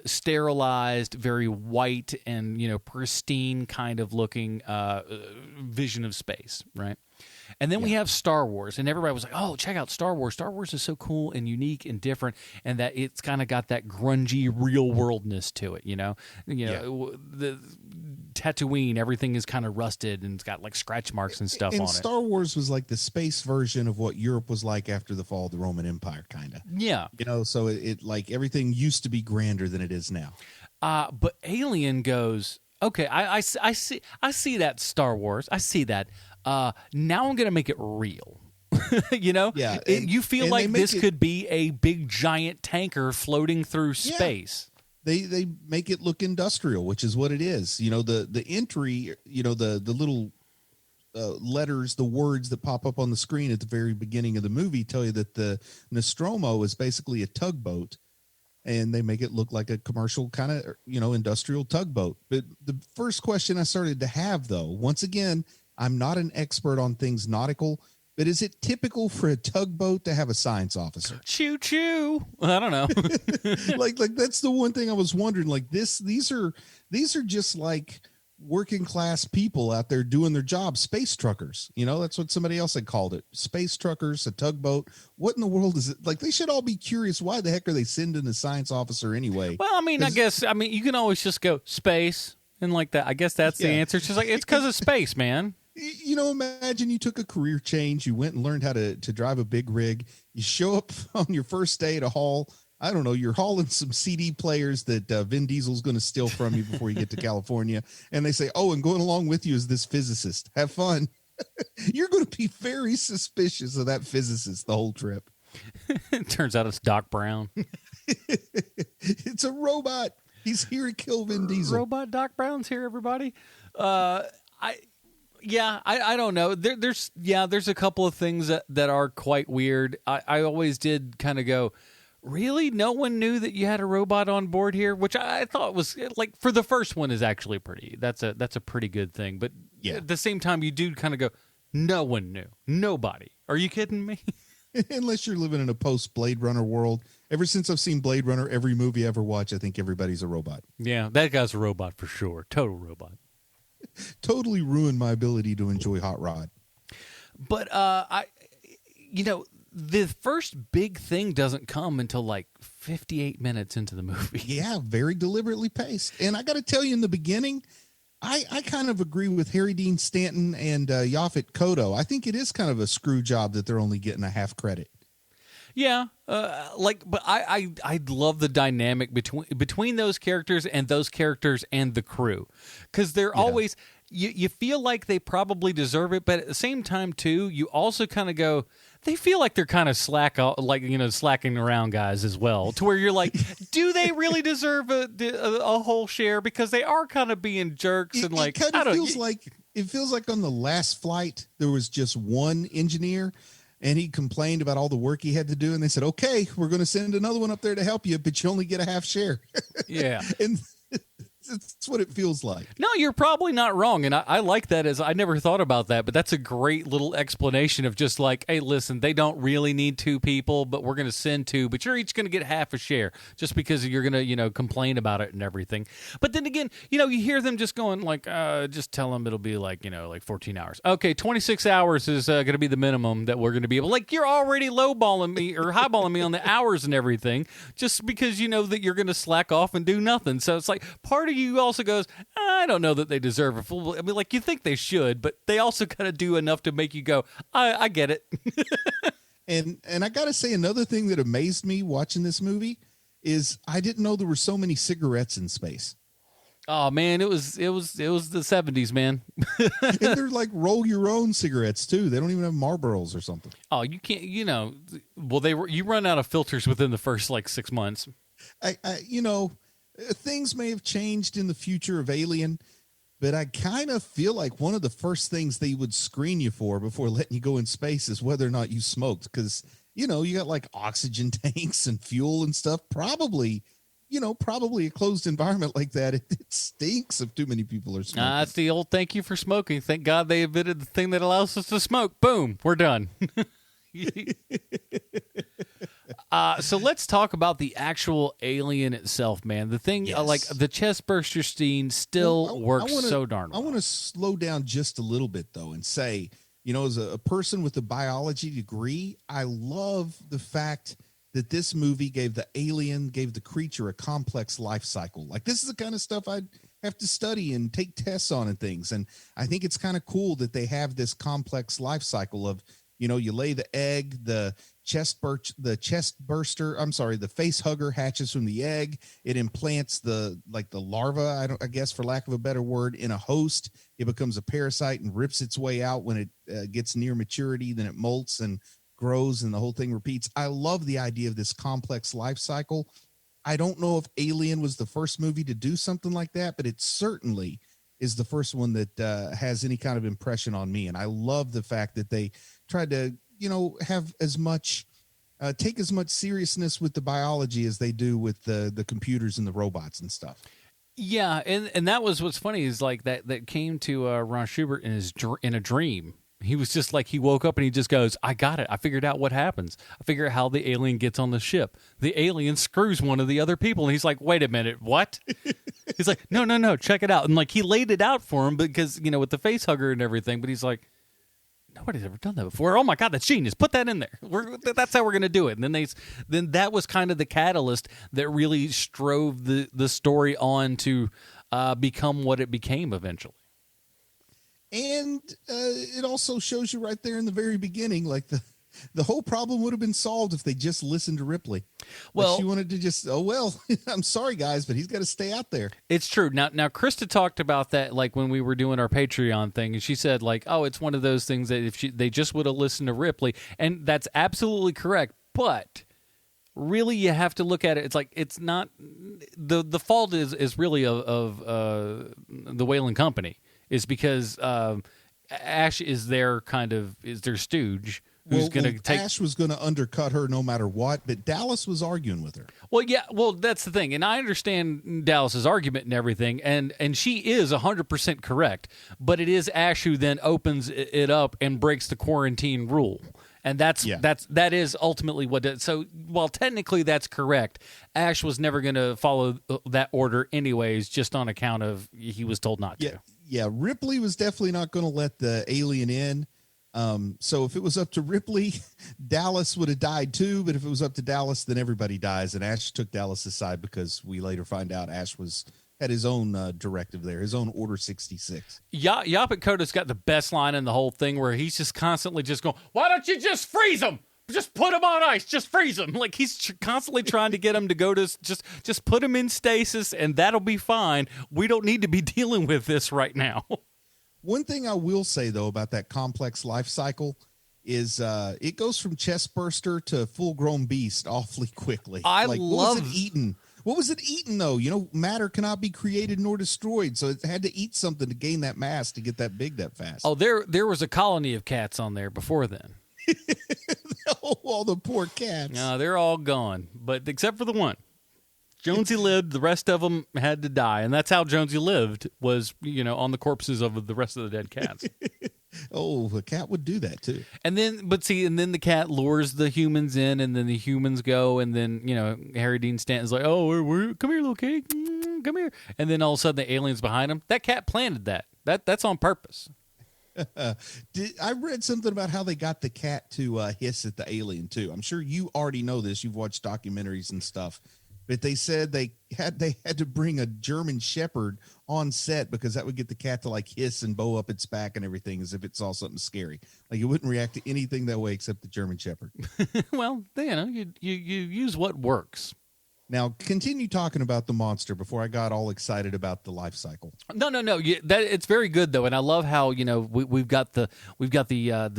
sterilized, very white and pristine kind of looking vision of space, right? And then we have Star Wars, and everybody was like, oh, check out Star Wars. Star Wars is so cool and unique and different, and that it's kind of got that grungy real-worldness to it, The Tatooine, everything is kind of rusted, and it's got like scratch marks and stuff on it. Star Wars was like the space version of what Europe was like after the fall of the Roman Empire, kind of. Yeah. So it like everything used to be grander than it is now. But Alien goes, okay, I see that Star Wars. I see that. Now I'm going to make it real. Yeah. You feel like this could be a big giant tanker floating through space. They make it look industrial, which is what it is. The entry, the little letters, the words that pop up on the screen at the very beginning of the movie tell you that the Nostromo is basically a tugboat, and they make it look like a commercial kind of, industrial tugboat. But the first question I started to have, though, once again, I'm not an expert on things nautical, but is it typical for a tugboat to have a science officer? Choo choo. I don't know. like that's the one thing I was wondering. Like these are just like working class people out there doing their job. Space truckers. That's what somebody else had called it. Space truckers, a tugboat. What in the world is it? Like, they should all be curious. Why the heck are they sending a science officer anyway? Well, I guess you can always just go space and like that. I guess that's the answer. It's just like, it's because of space, man. Imagine you took a career change. You went and learned how to drive a big rig. You show up on your first day to haul, I don't know, you're hauling some CD players that Vin Diesel's going to steal from you before you get to California. And they say, oh, and going along with you is this physicist. Have fun. You're going to be very suspicious of that physicist the whole trip. It turns out it's Doc Brown. It's a robot. He's here to kill Vin Diesel. Robot Doc Brown's here, everybody. I don't know. There's a couple of things that are quite weird. I always did kind of go, really? No one knew that you had a robot on board here, which I thought was, like, for the first one is actually that's a pretty good thing. But at the same time, you do kind of go, no one knew. Nobody. Are you kidding me? Unless you're living in a post Blade Runner world. Ever since I've seen Blade Runner, every movie I ever watch, I think everybody's a robot. Yeah, that guy's a robot for sure. Total robot. Totally ruined my ability to enjoy Hot Rod. But the first big thing doesn't come until like 58 minutes into the movie. Yeah, very deliberately paced. And I got to tell you, in the beginning, I kind of agree with Harry Dean Stanton and Yaphet Kotto. I think it is kind of a screw job that they're only getting a half credit. Yeah, but I love the dynamic between those characters and the crew, because they're always you feel like they probably deserve it, but at the same time too, you also kind of go, they feel like they're kind of slacking around guys as well, to where you're like, do they really deserve a whole share, because they are kind of being jerks and like, it kind of feels like it feels like on the last flight there was just one engineer. And he complained about all the work he had to do. And they said, okay, we're going to send another one up there to help you, but you only get a half share. Yeah. And that's what it feels like. No, you're probably not wrong. And I like that, as I never thought about that, but that's a great little explanation of just like, hey, listen, they don't really need two people, but we're going to send two, but you're each going to get half a share just because you're going to, complain about it and everything. But then again, you hear them just going like, just tell them it'll be like, like 14 hours. Okay, 26 hours is going to be the minimum that we're going to be able. Like, you're already lowballing me or highballing me on the hours and everything just because you know that you're going to slack off and do nothing. So it's like part of you also goes, I don't know that they deserve a full. I mean, like, you think they should, but they also kind of do enough to make you go, I get it. And I got to say, another thing that amazed me watching this movie is I didn't know there were so many cigarettes in space. Oh man, it was the 70s, man. And they're like roll your own cigarettes too. They don't even have Marlboros or something. Oh, you can't, you run out of filters within the first like 6 months. Things may have changed in the future of Alien, but I kind of feel like one of the first things they would screen you for before letting you go in space is whether or not you smoked. Because, you got like oxygen tanks and fuel and stuff. Probably a closed environment like that, it stinks if too many people are smoking. That's the old thank you for smoking. Thank God they invented the thing that allows us to smoke. Boom, we're done. So let's talk about the actual alien itself, man. The thing, Yes. like the chest burster scene still works so darn well. I want to slow down just a little bit, though, and say, as a person with a biology degree, I love the fact that this movie gave the creature a complex life cycle. Like, this is the kind of stuff I'd have to study and take tests on and things. And I think it's kind of cool that they have this complex life cycle of, you lay the egg, the face hugger hatches from the egg. It implants the larva, I guess, for lack of a better word, in a host. It becomes a parasite and rips its way out when it gets near maturity. Then it molts and grows and the whole thing repeats. I love the idea of this complex life cycle. I don't know if Alien was the first movie to do something like that, but it certainly is the first one that has any kind of impression on me. And I love the fact that they tried to, have as much, take as much seriousness with the biology as they do with the computers and the robots and stuff. Yeah, and that was what's funny is like that came to Ron Schubert in a dream. He was just like, he woke up and he just goes, I got it. I figured out what happens. I figured out how the alien gets on the ship. The alien screws one of the other people. And he's like, wait a minute, what? He's like, no, check it out. And like, he laid it out for him because, with the face hugger and everything, but he's like, nobody's ever done that before. Oh my God, that's genius. Put that in there. That's how we're going to do it. And then that was kind of the catalyst that really strove the story on to become what it became eventually. And it also shows you right there in the very beginning, like the whole problem would have been solved if they just listened to Ripley. Well, she wanted to just, I'm sorry, guys, but he's got to stay out there. It's true. Now, Krista talked about that, like when we were doing our Patreon thing, and she said, like, oh, it's one of those things that if they just would have listened to Ripley, and that's absolutely correct. But really, you have to look at it. It's like it's not the fault is really of the Weyland Company. Is because Ash is their stooge who's going to take. Ash was going to undercut her no matter what, but Dallas was arguing with her. Well, yeah, that's the thing, and I understand Dallas's argument and everything, and she is 100% correct, but it is Ash who then opens it up and breaks the quarantine rule. And that is ultimately what does. So while technically that's correct, Ash was never going to follow that order anyways, just on account of he was told not to. Yeah, Ripley was definitely not going to let the alien in. So if it was up to Ripley, Dallas would have died too. But if it was up to Dallas, then everybody dies. And Ash took Dallas's side because we later find out Ash had his own directive there, his own Order 66. Yaphet Kotto's got the best line in the whole thing where he's just constantly just going, why don't you just freeze them? just put him on ice, just freeze him. Like he's constantly trying to get him to go to just put him in stasis, and that'll be fine. We don't need to be dealing with this right now. One thing I will say though about that complex life cycle is it goes from chest burster to full grown beast awfully quickly. What was it eating? What was it eating though? You know, matter cannot be created nor destroyed, so it had to eat something to gain that mass to get that big that fast. Oh, there was a colony of cats on there before then. Oh, all the poor cats. No, they're all gone, but except for the one. Jonesy lived. The rest of them had to die, and that's how Jonesy lived. Was on the corpses of the rest of the dead cats. Oh, the cat would do that too. And then the cat lures the humans in, and then the humans go, and then Harry Dean Stanton's like, "Oh, come here, little kitty, come here," and then all of a sudden the aliens behind him. That cat planted that. That's on purpose. I read something about how they got the cat to hiss at the alien too. I'm sure you already know this. You've watched documentaries and stuff. But they said they had to bring a German Shepherd on set because that would get the cat to like hiss and bow up its back and everything as if it saw something scary. Like it wouldn't react to anything that way except the German Shepherd. Well, you use what works. Now continue talking about the monster before I got all excited about the life cycle. No. It's very good though, and I love how we've got the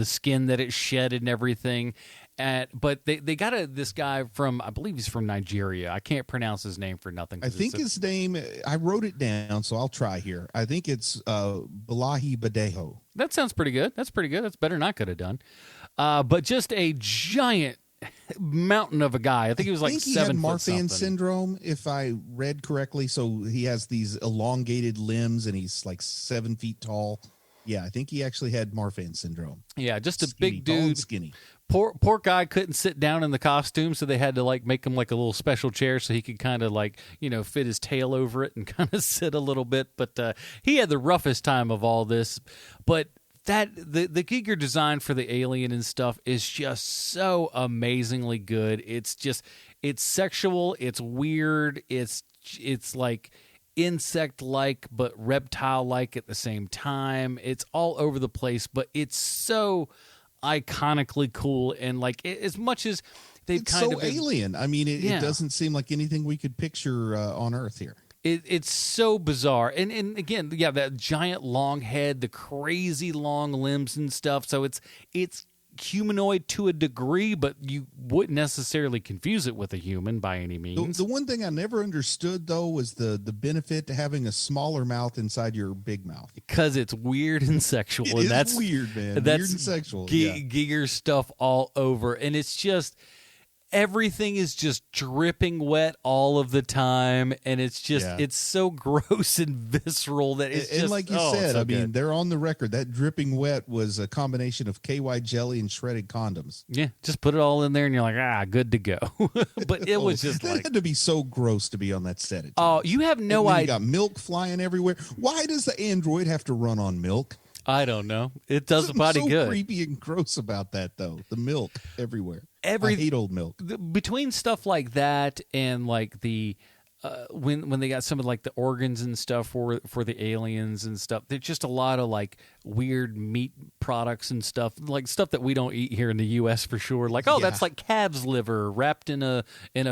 skin that it shed and everything. But they got this guy from, I believe he's from Nigeria. I can't pronounce his name for nothing. I think his name, I wrote it down, so I'll try here. I think it's Balahi Badejo. That sounds pretty good. That's pretty good. That's better than I could have done. But just a giant mountain of a guy. I think he was like 7 foot something. He had Marfan syndrome, if I read correctly. So he has these elongated limbs, and he's like 7 feet tall. Yeah, I think he actually had Marfan syndrome. Yeah, just a skinny, big tall and dude. Skinny. Poor guy couldn't sit down in the costume, so they had to like make him like a little special chair so he could kind of like fit his tail over it and kind of sit a little bit. But he had the roughest time of all this. But the Giger design for the alien and stuff is just so amazingly good. It's sexual, it's weird, it's like insect-like but reptile-like at the same time. It's all over the place, but it's so iconically cool, and like as much as they've it's kind so of been, alien. I mean, it doesn't seem like anything we could picture on Earth here. It's so bizarre, and again, that giant long head, the crazy long limbs and stuff. So it's humanoid to a degree, but you wouldn't necessarily confuse it with a human by any means. The one thing I never understood though was the benefit to having a smaller mouth inside your big mouth, because it's weird and sexual. And that's weird, man. That's weird and sexual. Giger stuff all over, and it's just everything is just dripping wet all of the time, and it's so gross and visceral that it's and just, like you said, I mean, they're on the record that dripping wet was a combination of KY jelly and shredded condoms. Yeah, just put it all in there, and you're like, good to go. But it was just that had to be so gross to be on that set. Oh, you have no idea. You got milk flying everywhere. Why does the android have to run on milk? I don't know. It does the body good. Creepy and gross about that though. The milk everywhere. I hate old milk. Between stuff like that and like the when they got some of like the organs and stuff for the aliens and stuff, there's just a lot of like weird meat products and stuff, like stuff that we don't eat here in the U.S. for sure. Like, that's like calf's liver wrapped in a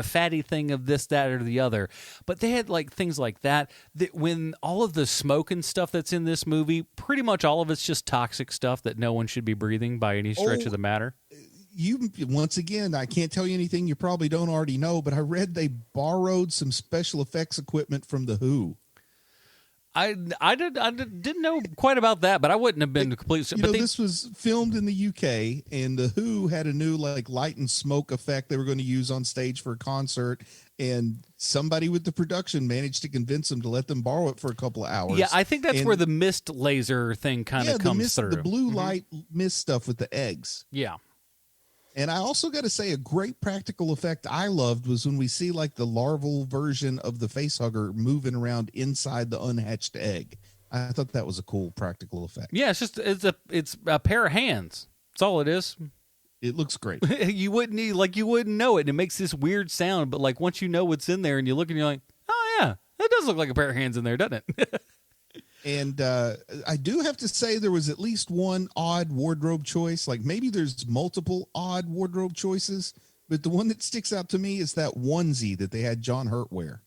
fatty thing of this, that, or the other. But they had like things like that when all of the smoke and stuff that's in this movie, pretty much all of it's just toxic stuff that no one should be breathing by any stretch of the matter. Once again, I can't tell you anything you probably don't already know, but I read they borrowed some special effects equipment from The Who. I didn't know quite about that, but I wouldn't have been completely. This was filmed in the UK, and The Who had a new like light and smoke effect they were going to use on stage for a concert, and somebody with the production managed to convince them to let them borrow it for a couple of hours. Yeah, I think that's where the mist laser thing kind of comes through. The blue light mist stuff with the eggs. Yeah. And I also got to say, a great practical effect I loved was when we see like the larval version of the facehugger moving around inside the unhatched egg. I thought that was a cool practical effect. Yeah, it's a pair of hands. That's all it is. It looks great. You wouldn't know it. And it makes this weird sound, but like once you know what's in there and you look and you're like, oh yeah, that does look like a pair of hands in there, doesn't it? And I do have to say there was at least one odd wardrobe choice. Like maybe there's multiple odd wardrobe choices, but the one that sticks out to me is that onesie that they had John Hurt wear.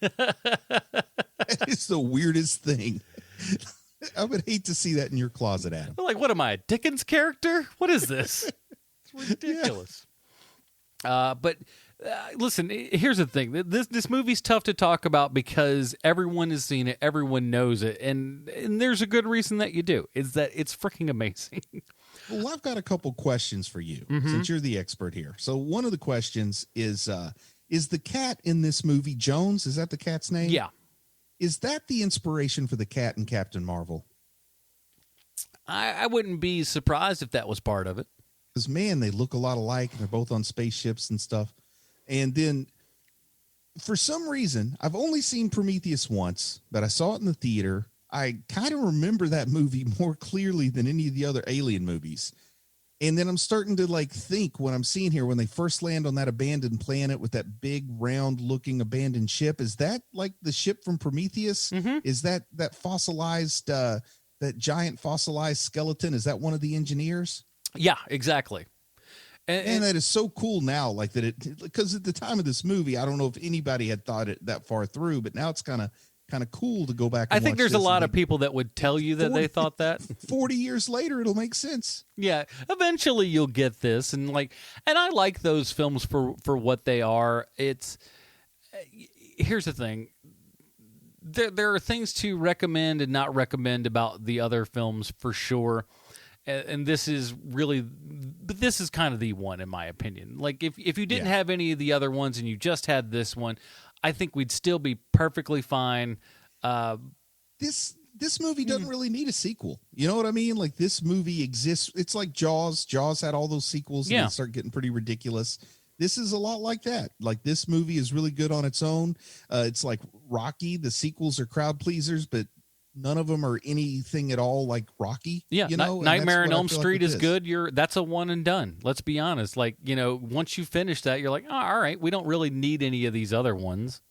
That is the weirdest thing. I would hate to see that in your closet, Adam. Like, what am I, a Dickens character? What is this? It's ridiculous. But listen, here's the thing. This movie's tough to talk about because everyone has seen it, everyone knows it, and there's a good reason that you do. Is that it's freaking amazing. Well, I've got a couple questions for you since you're the expert here. So one of the questions is the cat in this movie Jones? Is that the cat's name? Yeah. Is that the inspiration for the cat in Captain Marvel? I wouldn't be surprised if that was part of it. Because, man, they look a lot alike, and they're both on spaceships and stuff. And then, for some reason, I've only seen Prometheus once, but I saw it in the theater. I kind of remember that movie more clearly than any of the other Alien movies. And then I'm starting to like think what I'm seeing here when they first land on that abandoned planet with that big round looking abandoned ship. Is that like the ship from Prometheus? Mm-hmm. Is that fossilized, that giant fossilized skeleton? Is that one of the engineers? Yeah, exactly. And that is so cool now, like that it, because at the time of this movie, I don't know if anybody had thought it that far through, but now it's kind of cool to go back and I think watch there's a this lot and of people that would tell you that they thought that. 40 years later, it'll make sense. Yeah, eventually you'll get this, and I like those films for what they are. It's here's the thing. There are things to recommend and not recommend about the other films for sure. And this is kind of the one in my opinion. Like if you didn't have any of the other ones and you just had this one, I think we'd still be perfectly fine. This movie doesn't really need a sequel. You know what I mean? Like this movie exists. It's like Jaws. Jaws had all those sequels and they start getting pretty ridiculous. This is a lot like that. Like this movie is really good on its own. It's like Rocky. The sequels are crowd pleasers, but none of them are anything at all like Rocky. Yeah, you know? Nightmare on Elm Street is good. That's a one and done. Let's be honest. Like, once you finish that, you're like, oh, all right, we don't really need any of these other ones.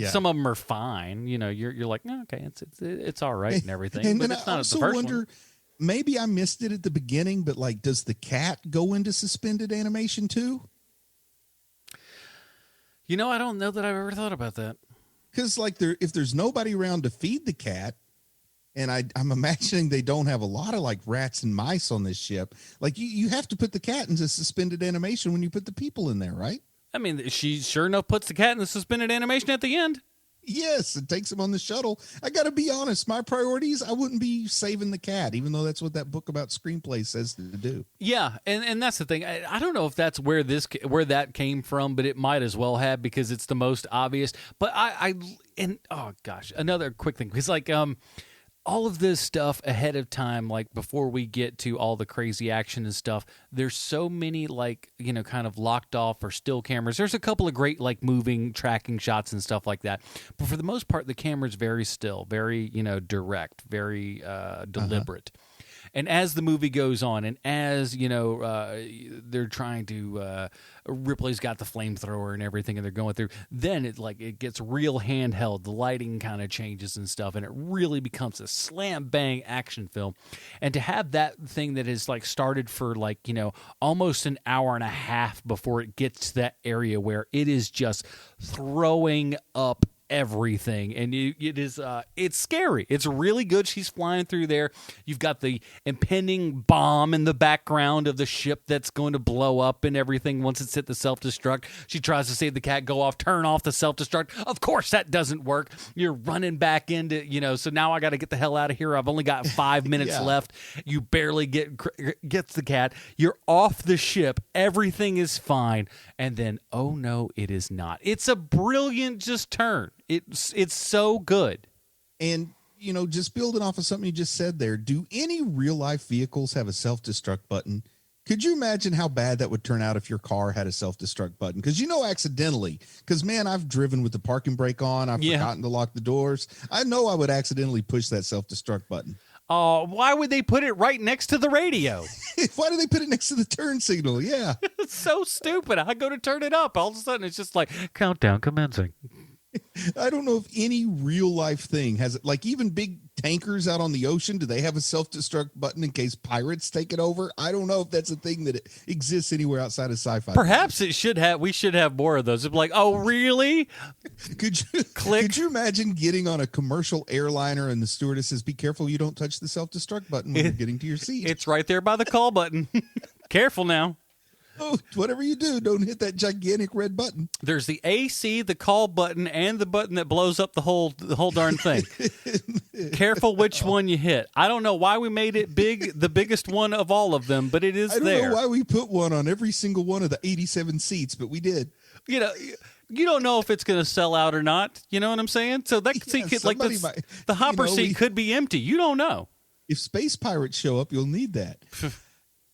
Some of them are fine. You're like, oh, okay, it's all right and everything. And but then it's I not also the first wonder, one. maybe I missed it at the beginning, but like, does the cat go into suspended animation too? I don't know that I've ever thought about that. Because like if there's nobody around to feed the cat, and I'm imagining they don't have a lot of like rats and mice on this ship, like you have to put the cat into suspended animation when you put the people in there, right? I mean, she sure enough puts the cat in the suspended animation at the end. Yes, it takes him on the shuttle. I got to be honest, my priorities, I wouldn't be saving the cat, even though that's what that book about screenplay says to do. Yeah, and that's the thing. I don't know if that's where that came from, but it might as well have because it's the most obvious. But oh gosh, another quick thing. It's like all of this stuff ahead of time, like before we get to all the crazy action and stuff, there's so many kind of locked off or still cameras. There's a couple of great moving tracking shots and stuff like that. But for the most part, the camera's very still, very, direct, very deliberate. And as the movie goes on, and as they're trying to, Ripley's got the flamethrower and everything, and they're going through. Then it gets real handheld. The lighting kind of changes and stuff, and it really becomes a slam bang action film. And to have that thing that is started for almost an hour and a half before it gets to that area where it is just throwing up everything, and it's scary. It's really good. She's flying through there. You've got the impending bomb in the background of the ship that's going to blow up and everything once it's hit the self-destruct. She tries to save the cat, go off, turn off the self-destruct. Of course that doesn't work. You're running back into, so now I got to get the hell out of here. I've only got 5 minutes left. You barely gets the cat. You're off the ship. Everything is fine. And then, oh no, it is not. It's a brilliant just turn. It's so good. And, just building off of something you just said there, do any real life vehicles have a self-destruct button? Could you imagine how bad that would turn out if your car had a self-destruct button? Because, accidentally, because, man, I've driven with the parking brake on. I've forgotten to lock the doors. I know I would accidentally push that self-destruct button. Why would they put it right next to the radio? Why do they put it next to the turn signal? Yeah. It's so stupid. I go to turn it up. All of a sudden, it's just like, countdown commencing. I don't know if any real life thing has it. Like even big tankers out on the ocean, do they have a self-destruct button in case pirates take it over? I don't know if that's a thing that exists anywhere outside of sci-fi. Perhaps it should have. We should have more of those. It'd be like, oh, really? Could you Click. Could you imagine getting on a commercial airliner and the stewardess says, "Be careful, you don't touch the self-destruct button when you're getting to your seat." It's right there by the call button. Careful now. Oh, whatever you do, don't hit that gigantic red button. There's the AC, the call button, and the button that blows up the whole darn thing. Careful which one you hit. I don't know why we made it big, the biggest one of all of them, but it is there. I don't know why we put one on every single one of the 87 seats, but we did. You know, you don't know if it's going to sell out or not. You know what I'm saying? So that seat could, like the hopper seat could be empty. You don't know. If space pirates show up, you'll need that.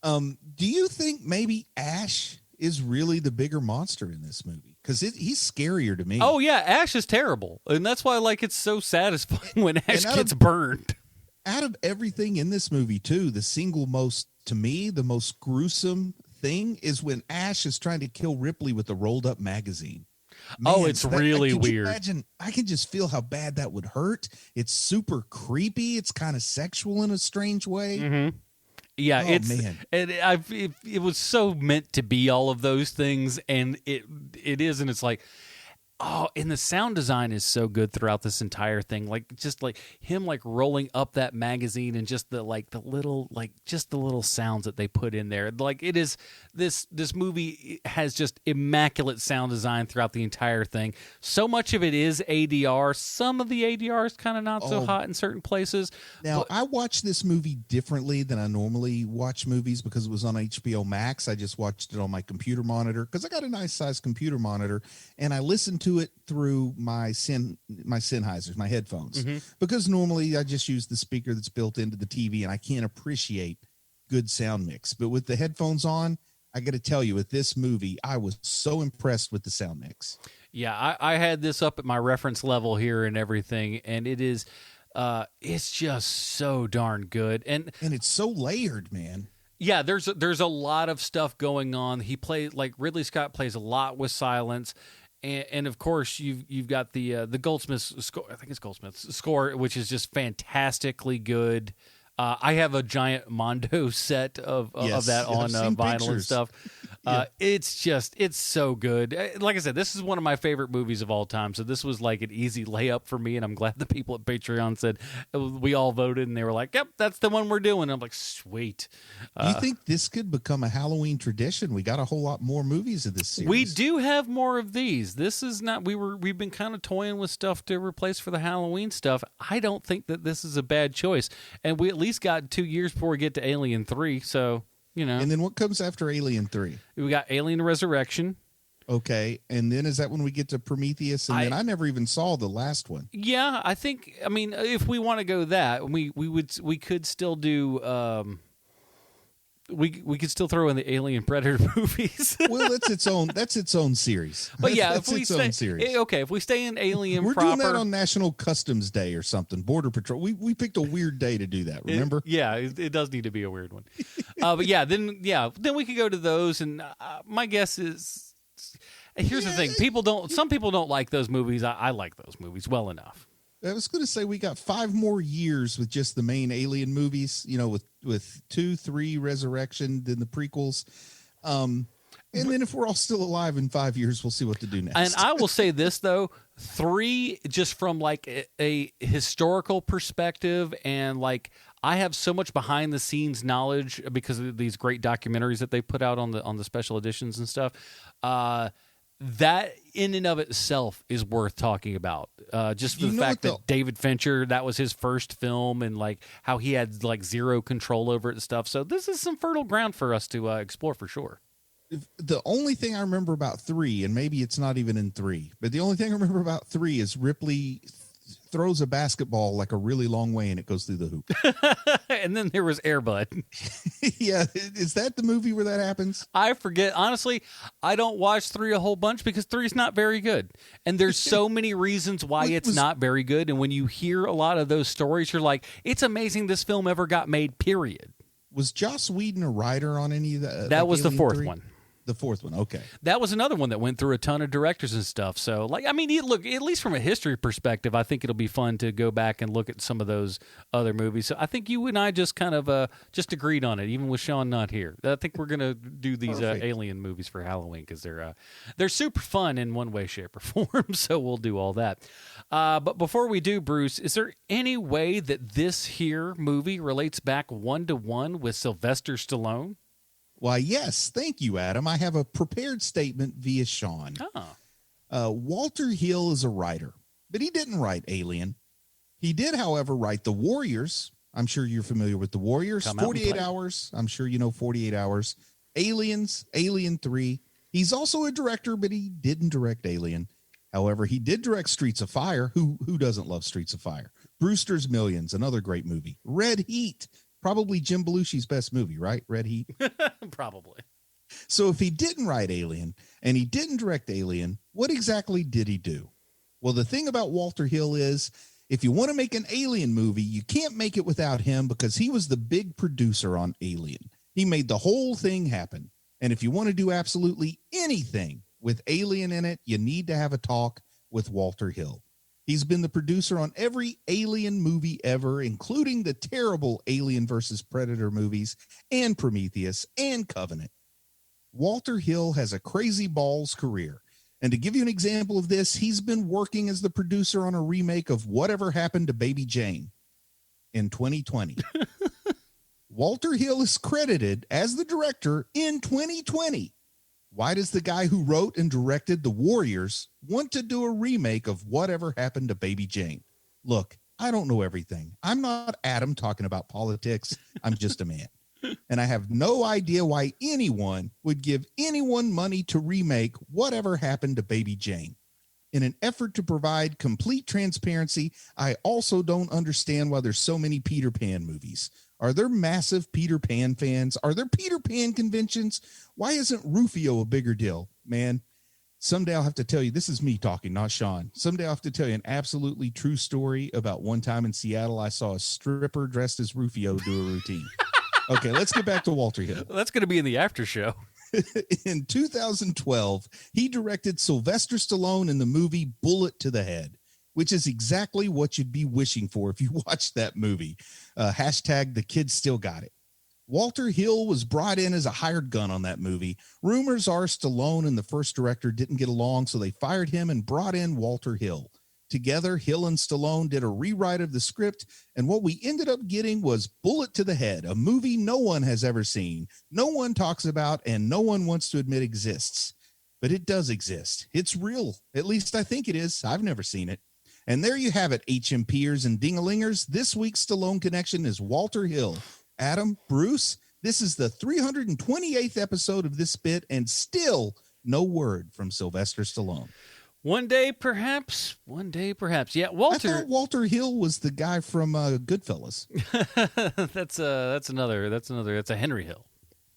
Do you think maybe Ash is really the bigger monster in this movie? Because he's scarier to me. Oh yeah, Ash is terrible, and that's why it's so satisfying when Ash gets burned. Out of everything in this movie, too, the most gruesome thing is when Ash is trying to kill Ripley with a rolled up magazine. Man, it's really weird. Imagine, I can just feel how bad that would hurt. It's super creepy. It's kind of sexual in a strange way. Mm-hmm. Yeah, it was so meant to be all of those things, and it is, and it's like, oh, and the sound design is so good throughout this entire thing. Like just like him like rolling up that magazine and just the little sounds that they put in there. Like it is this movie has just immaculate sound design throughout the entire thing. So much of it is ADR. Some of the ADR is kind of not so hot in certain places. Now, I watched this movie differently than I normally watch movies because it was on HBO Max. I just watched it on my computer monitor because I got a nice sized computer monitor, and I listened to it through my Sennheisers, my headphones, because normally I just use the speaker that's built into the TV and I can't appreciate good sound mix. But with the headphones on, I got to tell you, with this movie, I was so impressed with the sound mix. Yeah, I had this up at my reference level here and everything, and it is, it's just so darn good, and it's so layered, man. Yeah, there's a lot of stuff going on. Ridley Scott plays a lot with silence. And of course you've got the Goldsmiths score. I think it's Goldsmiths score, which is just fantastically good. I have a giant Mondo set of that on vinyl pictures and stuff. It's so good. Like I said, this is one of my favorite movies of all time. So this was like an easy layup for me, and I'm glad the people at Patreon said we all voted, and they were like, "Yep, that's the one we're doing." And I'm like, "Sweet." Do you think this could become a Halloween tradition? We got a whole lot more movies of this series. We do have more of these. This is not. We've been kind of toying with stuff to replace for the Halloween stuff. I don't think that this is a bad choice, and we at least got 2 years before we get to Alien 3. So. You know. And then what comes after Alien 3? We got Alien Resurrection. Okay. And then is that when we get to Prometheus? And then I never even saw the last one. Yeah, I mean, if we want to go that, we could still do we could still throw in the Alien Predator movies. Well, that's its own series. But yeah, that's its own series. Okay, if we stay in Alien We're proper, doing that on National Customs Day or something, Border Patrol. We picked a weird day to do that, remember? It does need to be a weird one. But then we could go to those, and my guess is here's the thing. Some people don't like those movies. I like those movies well enough. I was going to say we got 5 more years with just the main Alien movies, with 2, 3, Resurrection, then the prequels. And then if we're all still alive in 5 years, we'll see what to do next. And I will say this, though, 3, just from like a historical perspective, and like I have so much behind the scenes knowledge because of these great documentaries that they put out on the special editions and stuff. That in and of itself is worth talking about. Just for the fact that David Fincher, that was his first film, and like how he had like zero control over it and stuff. So this is some fertile ground for us to explore for sure. The only thing I remember about 3, and maybe it's not even in 3, but the only thing I remember about 3 is Ripley throws a basketball like a really long way and it goes through the hoop. And then there was Air Bud. Yeah. Is that the movie where that happens? I forget. Honestly, I don't watch 3 a whole bunch because 3 is not very good. And there's so many reasons why it's not very good. And when you hear a lot of those stories, you're like, it's amazing this film ever got made, period. Was Joss Whedon a writer on any of that? That was the 4th one. The fourth one, okay. That was another one that went through a ton of directors and stuff. So, like, I mean, look, at least from a history perspective, I think it'll be fun to go back and look at some of those other movies. So I think you and I just kind of just agreed on it, even with Sean not here. I think we're gonna do these alien movies for Halloween because they're super fun in one way, shape, or form. So we'll do all that. But before we do, Bruce, is there any way that this here movie relates back 1-to-1 with Sylvester Stallone? Why, yes. Thank you, Adam. I have a prepared statement via Sean. Walter Hill is a writer, but he didn't write Alien. He did, however, write The Warriors. I'm sure you're familiar with The Warriors. 48 Hours. I'm sure you know 48 Hours. Aliens, Alien 3. He's also a director, but he didn't direct Alien. However, he did direct Streets of Fire. Who doesn't love Streets of Fire? Brewster's Millions, another great movie. Red Heat. Probably Jim Belushi's best movie, right? Red Heat? Probably. So if he didn't write Alien and he didn't direct Alien, what exactly did he do? Well, the thing about Walter Hill is if you want to make an Alien movie, you can't make it without him because he was the big producer on Alien. He made the whole thing happen. And if you want to do absolutely anything with Alien in it, you need to have a talk with Walter Hill. He's been the producer on every Alien movie ever, including the terrible Alien versus Predator movies and Prometheus and Covenant. Walter Hill has a crazy balls career. And to give you an example of this, he's been working as the producer on a remake of Whatever Happened to Baby Jane in 2020. Walter Hill is credited as the director in 2020. Why does the guy who wrote and directed The Warriors want to do a remake of Whatever Happened to Baby Jane? Look, I don't know everything. I'm not Adam talking about politics. I'm just a man. And I have no idea why anyone would give anyone money to remake Whatever Happened to Baby Jane. In an effort to provide complete transparency, I also don't understand why there's so many Peter Pan movies. Are there massive Peter Pan fans? Are there Peter Pan conventions? Why isn't Rufio a bigger deal? Man, someday I'll have to tell you, this is me talking, not Sean. Someday I'll have to tell you an absolutely true story about one time in Seattle, I saw a stripper dressed as Rufio do a routine. Okay, let's get back to Walter Hill. Well, that's going to be in the after show. In 2012, he directed Sylvester Stallone in the movie Bullet to the Head, which is exactly what you'd be wishing for if you watched that movie. Hashtag the kids still got it. Walter Hill was brought in as a hired gun on that movie. Rumors are Stallone and the first director didn't get along, so they fired him and brought in Walter Hill. Together, Hill and Stallone did a rewrite of the script, and what we ended up getting was Bullet to the Head, a movie no one has ever seen, no one talks about, and no one wants to admit exists. But it does exist. It's real. At least I think it is. I've never seen it. And there you have it, HMPers and dingalingers. This week's Stallone Connection is Walter Hill. Adam, Bruce, this is the 328th episode of this bit, and still no word from Sylvester Stallone. One day, perhaps. Yeah, Walter. I thought Walter Hill was the guy from Goodfellas. That's a Henry Hill.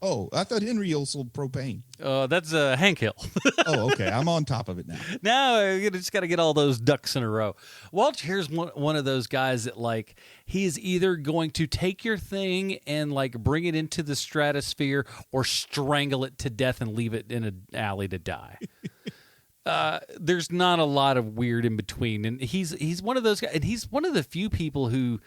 Oh, I thought Henry Hill sold propane. That's Hank Hill. Oh, okay. I'm on top of it now. Now you just got to get all those ducks in a row. Walter here's one of those guys that like he is either going to take your thing and like bring it into the stratosphere or strangle it to death and leave it in an alley to die. There's not a lot of weird in between, and he's one of those guys, and he's one of the few people who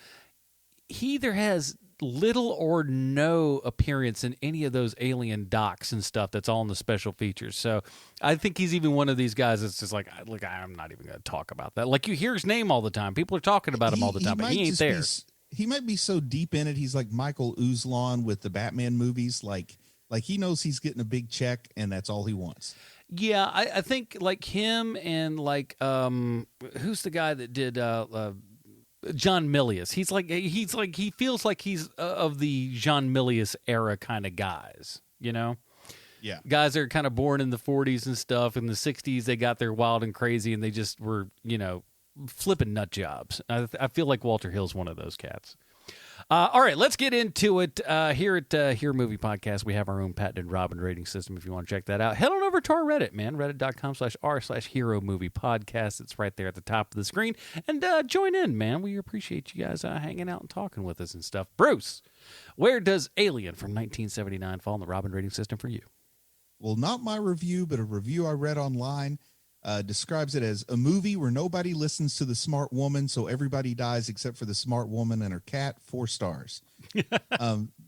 he either has little or no appearance in any of those Alien docs and stuff that's all in the special features. So I think he's even one of these guys that's just like, look, I'm not even going to talk about that. Like you hear his name all the time. People are talking about him all the time, but he ain't there. He might be so deep in it. He's like Michael Uzlan with the Batman movies. Like he knows he's getting a big check and that's all he wants. Yeah, I think like him and like who's the guy that did John Milius. He's like he feels like he's of the John Milius era kind of guys, you know? Yeah. Guys that are kind of born in the 40s and stuff. In the 60s, they got their wild and crazy, and they just were, you know, flipping nut jobs. I feel like Walter Hill's one of those cats. All right, let's get into it. Here at Hero Movie Podcast, we have our own patented Robin rating system if you want to check that out. Head on over to our Reddit, man, reddit.com/r/Hero Movie Podcast. It's right there at the top of the screen. And join in, man. We appreciate you guys hanging out and talking with us and stuff. Bruce, where does Alien from 1979 fall in the Robin rating system for you? well, not my review, but a review I read online, describes it as a movie where nobody listens to the smart woman, so everybody dies except for the smart woman and her cat. 4 stars.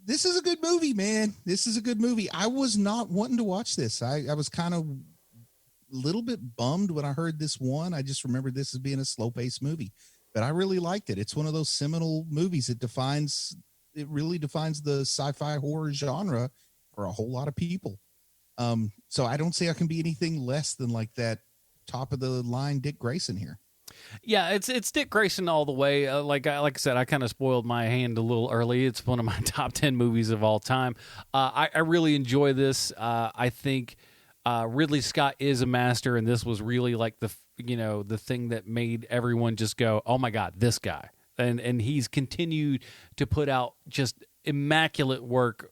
This is a good movie, man. This is a good movie. I was not wanting to watch this. I was kind of a little bit bummed when I heard this one. I just remembered this as being a slow-paced movie, but I really liked it. It's one of those seminal movies. It really defines the sci-fi horror genre for a whole lot of people. So I don't say I can be anything less than like that top of the line Dick Grayson here. Yeah, it's Dick Grayson all the way. Like I said, I kind of spoiled my hand a little early. It's one of my top 10 movies of all time. I really enjoy this. I think Ridley Scott is a master, and this was really like the thing that made everyone just go, "Oh my God, this guy!" And he's continued to put out just immaculate work,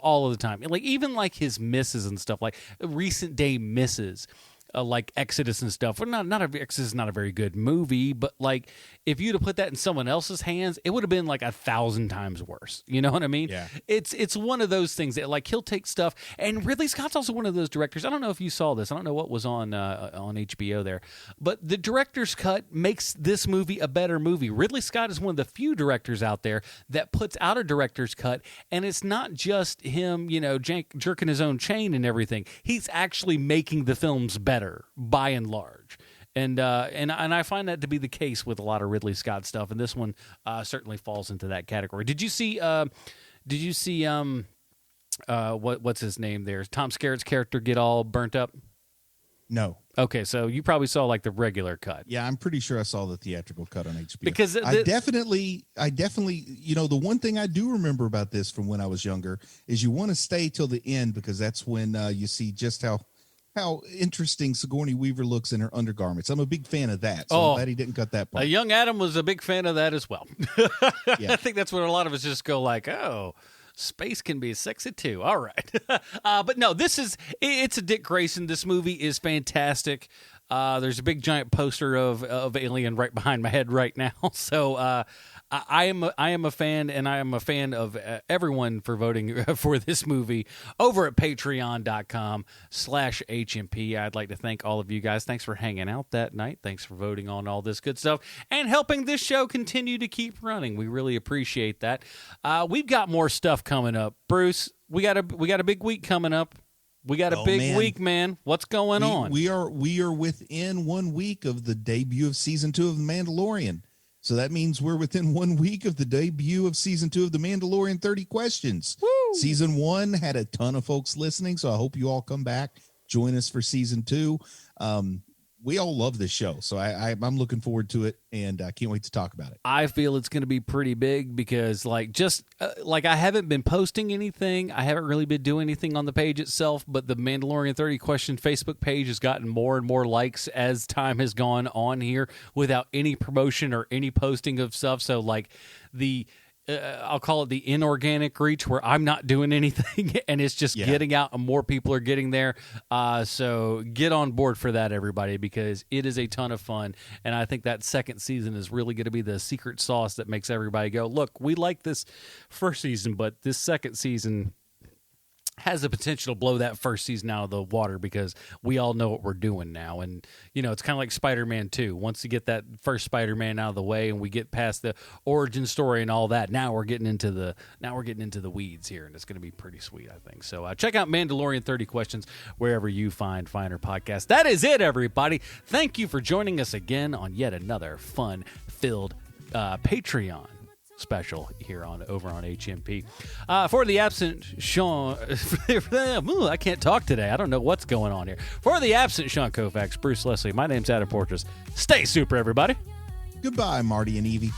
all of the time. Like even like his misses and stuff, like recent day misses. Like Exodus and stuff. Well, Exodus is not a very good movie, but like if you'd have put that in someone else's hands, it would have been like 1,000 times worse. You know what I mean? Yeah. It's one of those things that like he'll take stuff, and Ridley Scott's also one of those directors. I don't know if you saw this. I don't know what was on HBO there, but the director's cut makes this movie a better movie. Ridley Scott is one of the few directors out there that puts out a director's cut, and it's not just him, jerking his own chain and everything. He's actually making the films better by and large, and I find that to be the case with a lot of Ridley Scott stuff, and this one certainly falls into that category. Did you see what's his name there? Tom Skerritt's character get all burnt up? No. Okay, so you probably saw like the regular cut. Yeah, I'm pretty sure I saw the theatrical cut on HBO. Because I definitely, the one thing I do remember about this from when I was younger is you want to stay till the end, because that's when you see just how interesting Sigourney Weaver looks in her undergarments. I'm a big fan of that, so I'm glad he didn't cut that part. Young Adam was a big fan of that as well. Yeah. I think that's what a lot of us just go like, oh, space can be sexy too. All right. But no, it's a Dick Grayson. This movie is fantastic. There's a big giant poster of Alien right behind my head right now. So I am a fan, and I am a fan of everyone for voting for this movie over at patreon.com/HMP. I'd like to thank all of you guys. Thanks for hanging out that night. Thanks for voting on all this good stuff and helping this show continue to keep running. We really appreciate that. We've got more stuff coming up. Bruce, we got a big week coming up. We got a big week, man. What's going on? We are within 1 week of the debut of season 2 of The Mandalorian. So that means we're within 1 week of the debut of season 2 of The Mandalorian 30 Questions. Woo! Season 1 had a ton of folks listening, so I hope you all come back, join us for season 2. We all love this show, so I'm looking forward to it, and I can't wait to talk about it. I feel it's going to be pretty big because, I haven't been posting anything. I haven't really been doing anything on the page itself, but the Mandalorian 30 Question Facebook page has gotten more and more likes as time has gone on here without any promotion or any posting of stuff. So, I'll call it the inorganic reach, where I'm not doing anything and it's just getting out and more people are getting there. So get on board for that, everybody, because it is a ton of fun. And I think that second season is really going to be the secret sauce that makes everybody go, look, we like this first season, but this second season has the potential to blow that first season out of the water, because we all know what we're doing now. And, it's kind of like Spider-Man 2. Once you get that first Spider-Man out of the way and we get past the origin story and all that, now we're getting into the weeds here, and it's going to be pretty sweet, I think. So check out Mandalorian 30 Questions wherever you find finer podcasts. That is it, everybody. Thank you for joining us again on yet another fun-filled Patreon special here over on HMP. For the absent Sean, I can't talk today. I don't know what's going on here. For the absent Sean Koufax, Bruce Leslie, my name's Adam Portress. Stay super, everybody. Goodbye, Marty and Evie.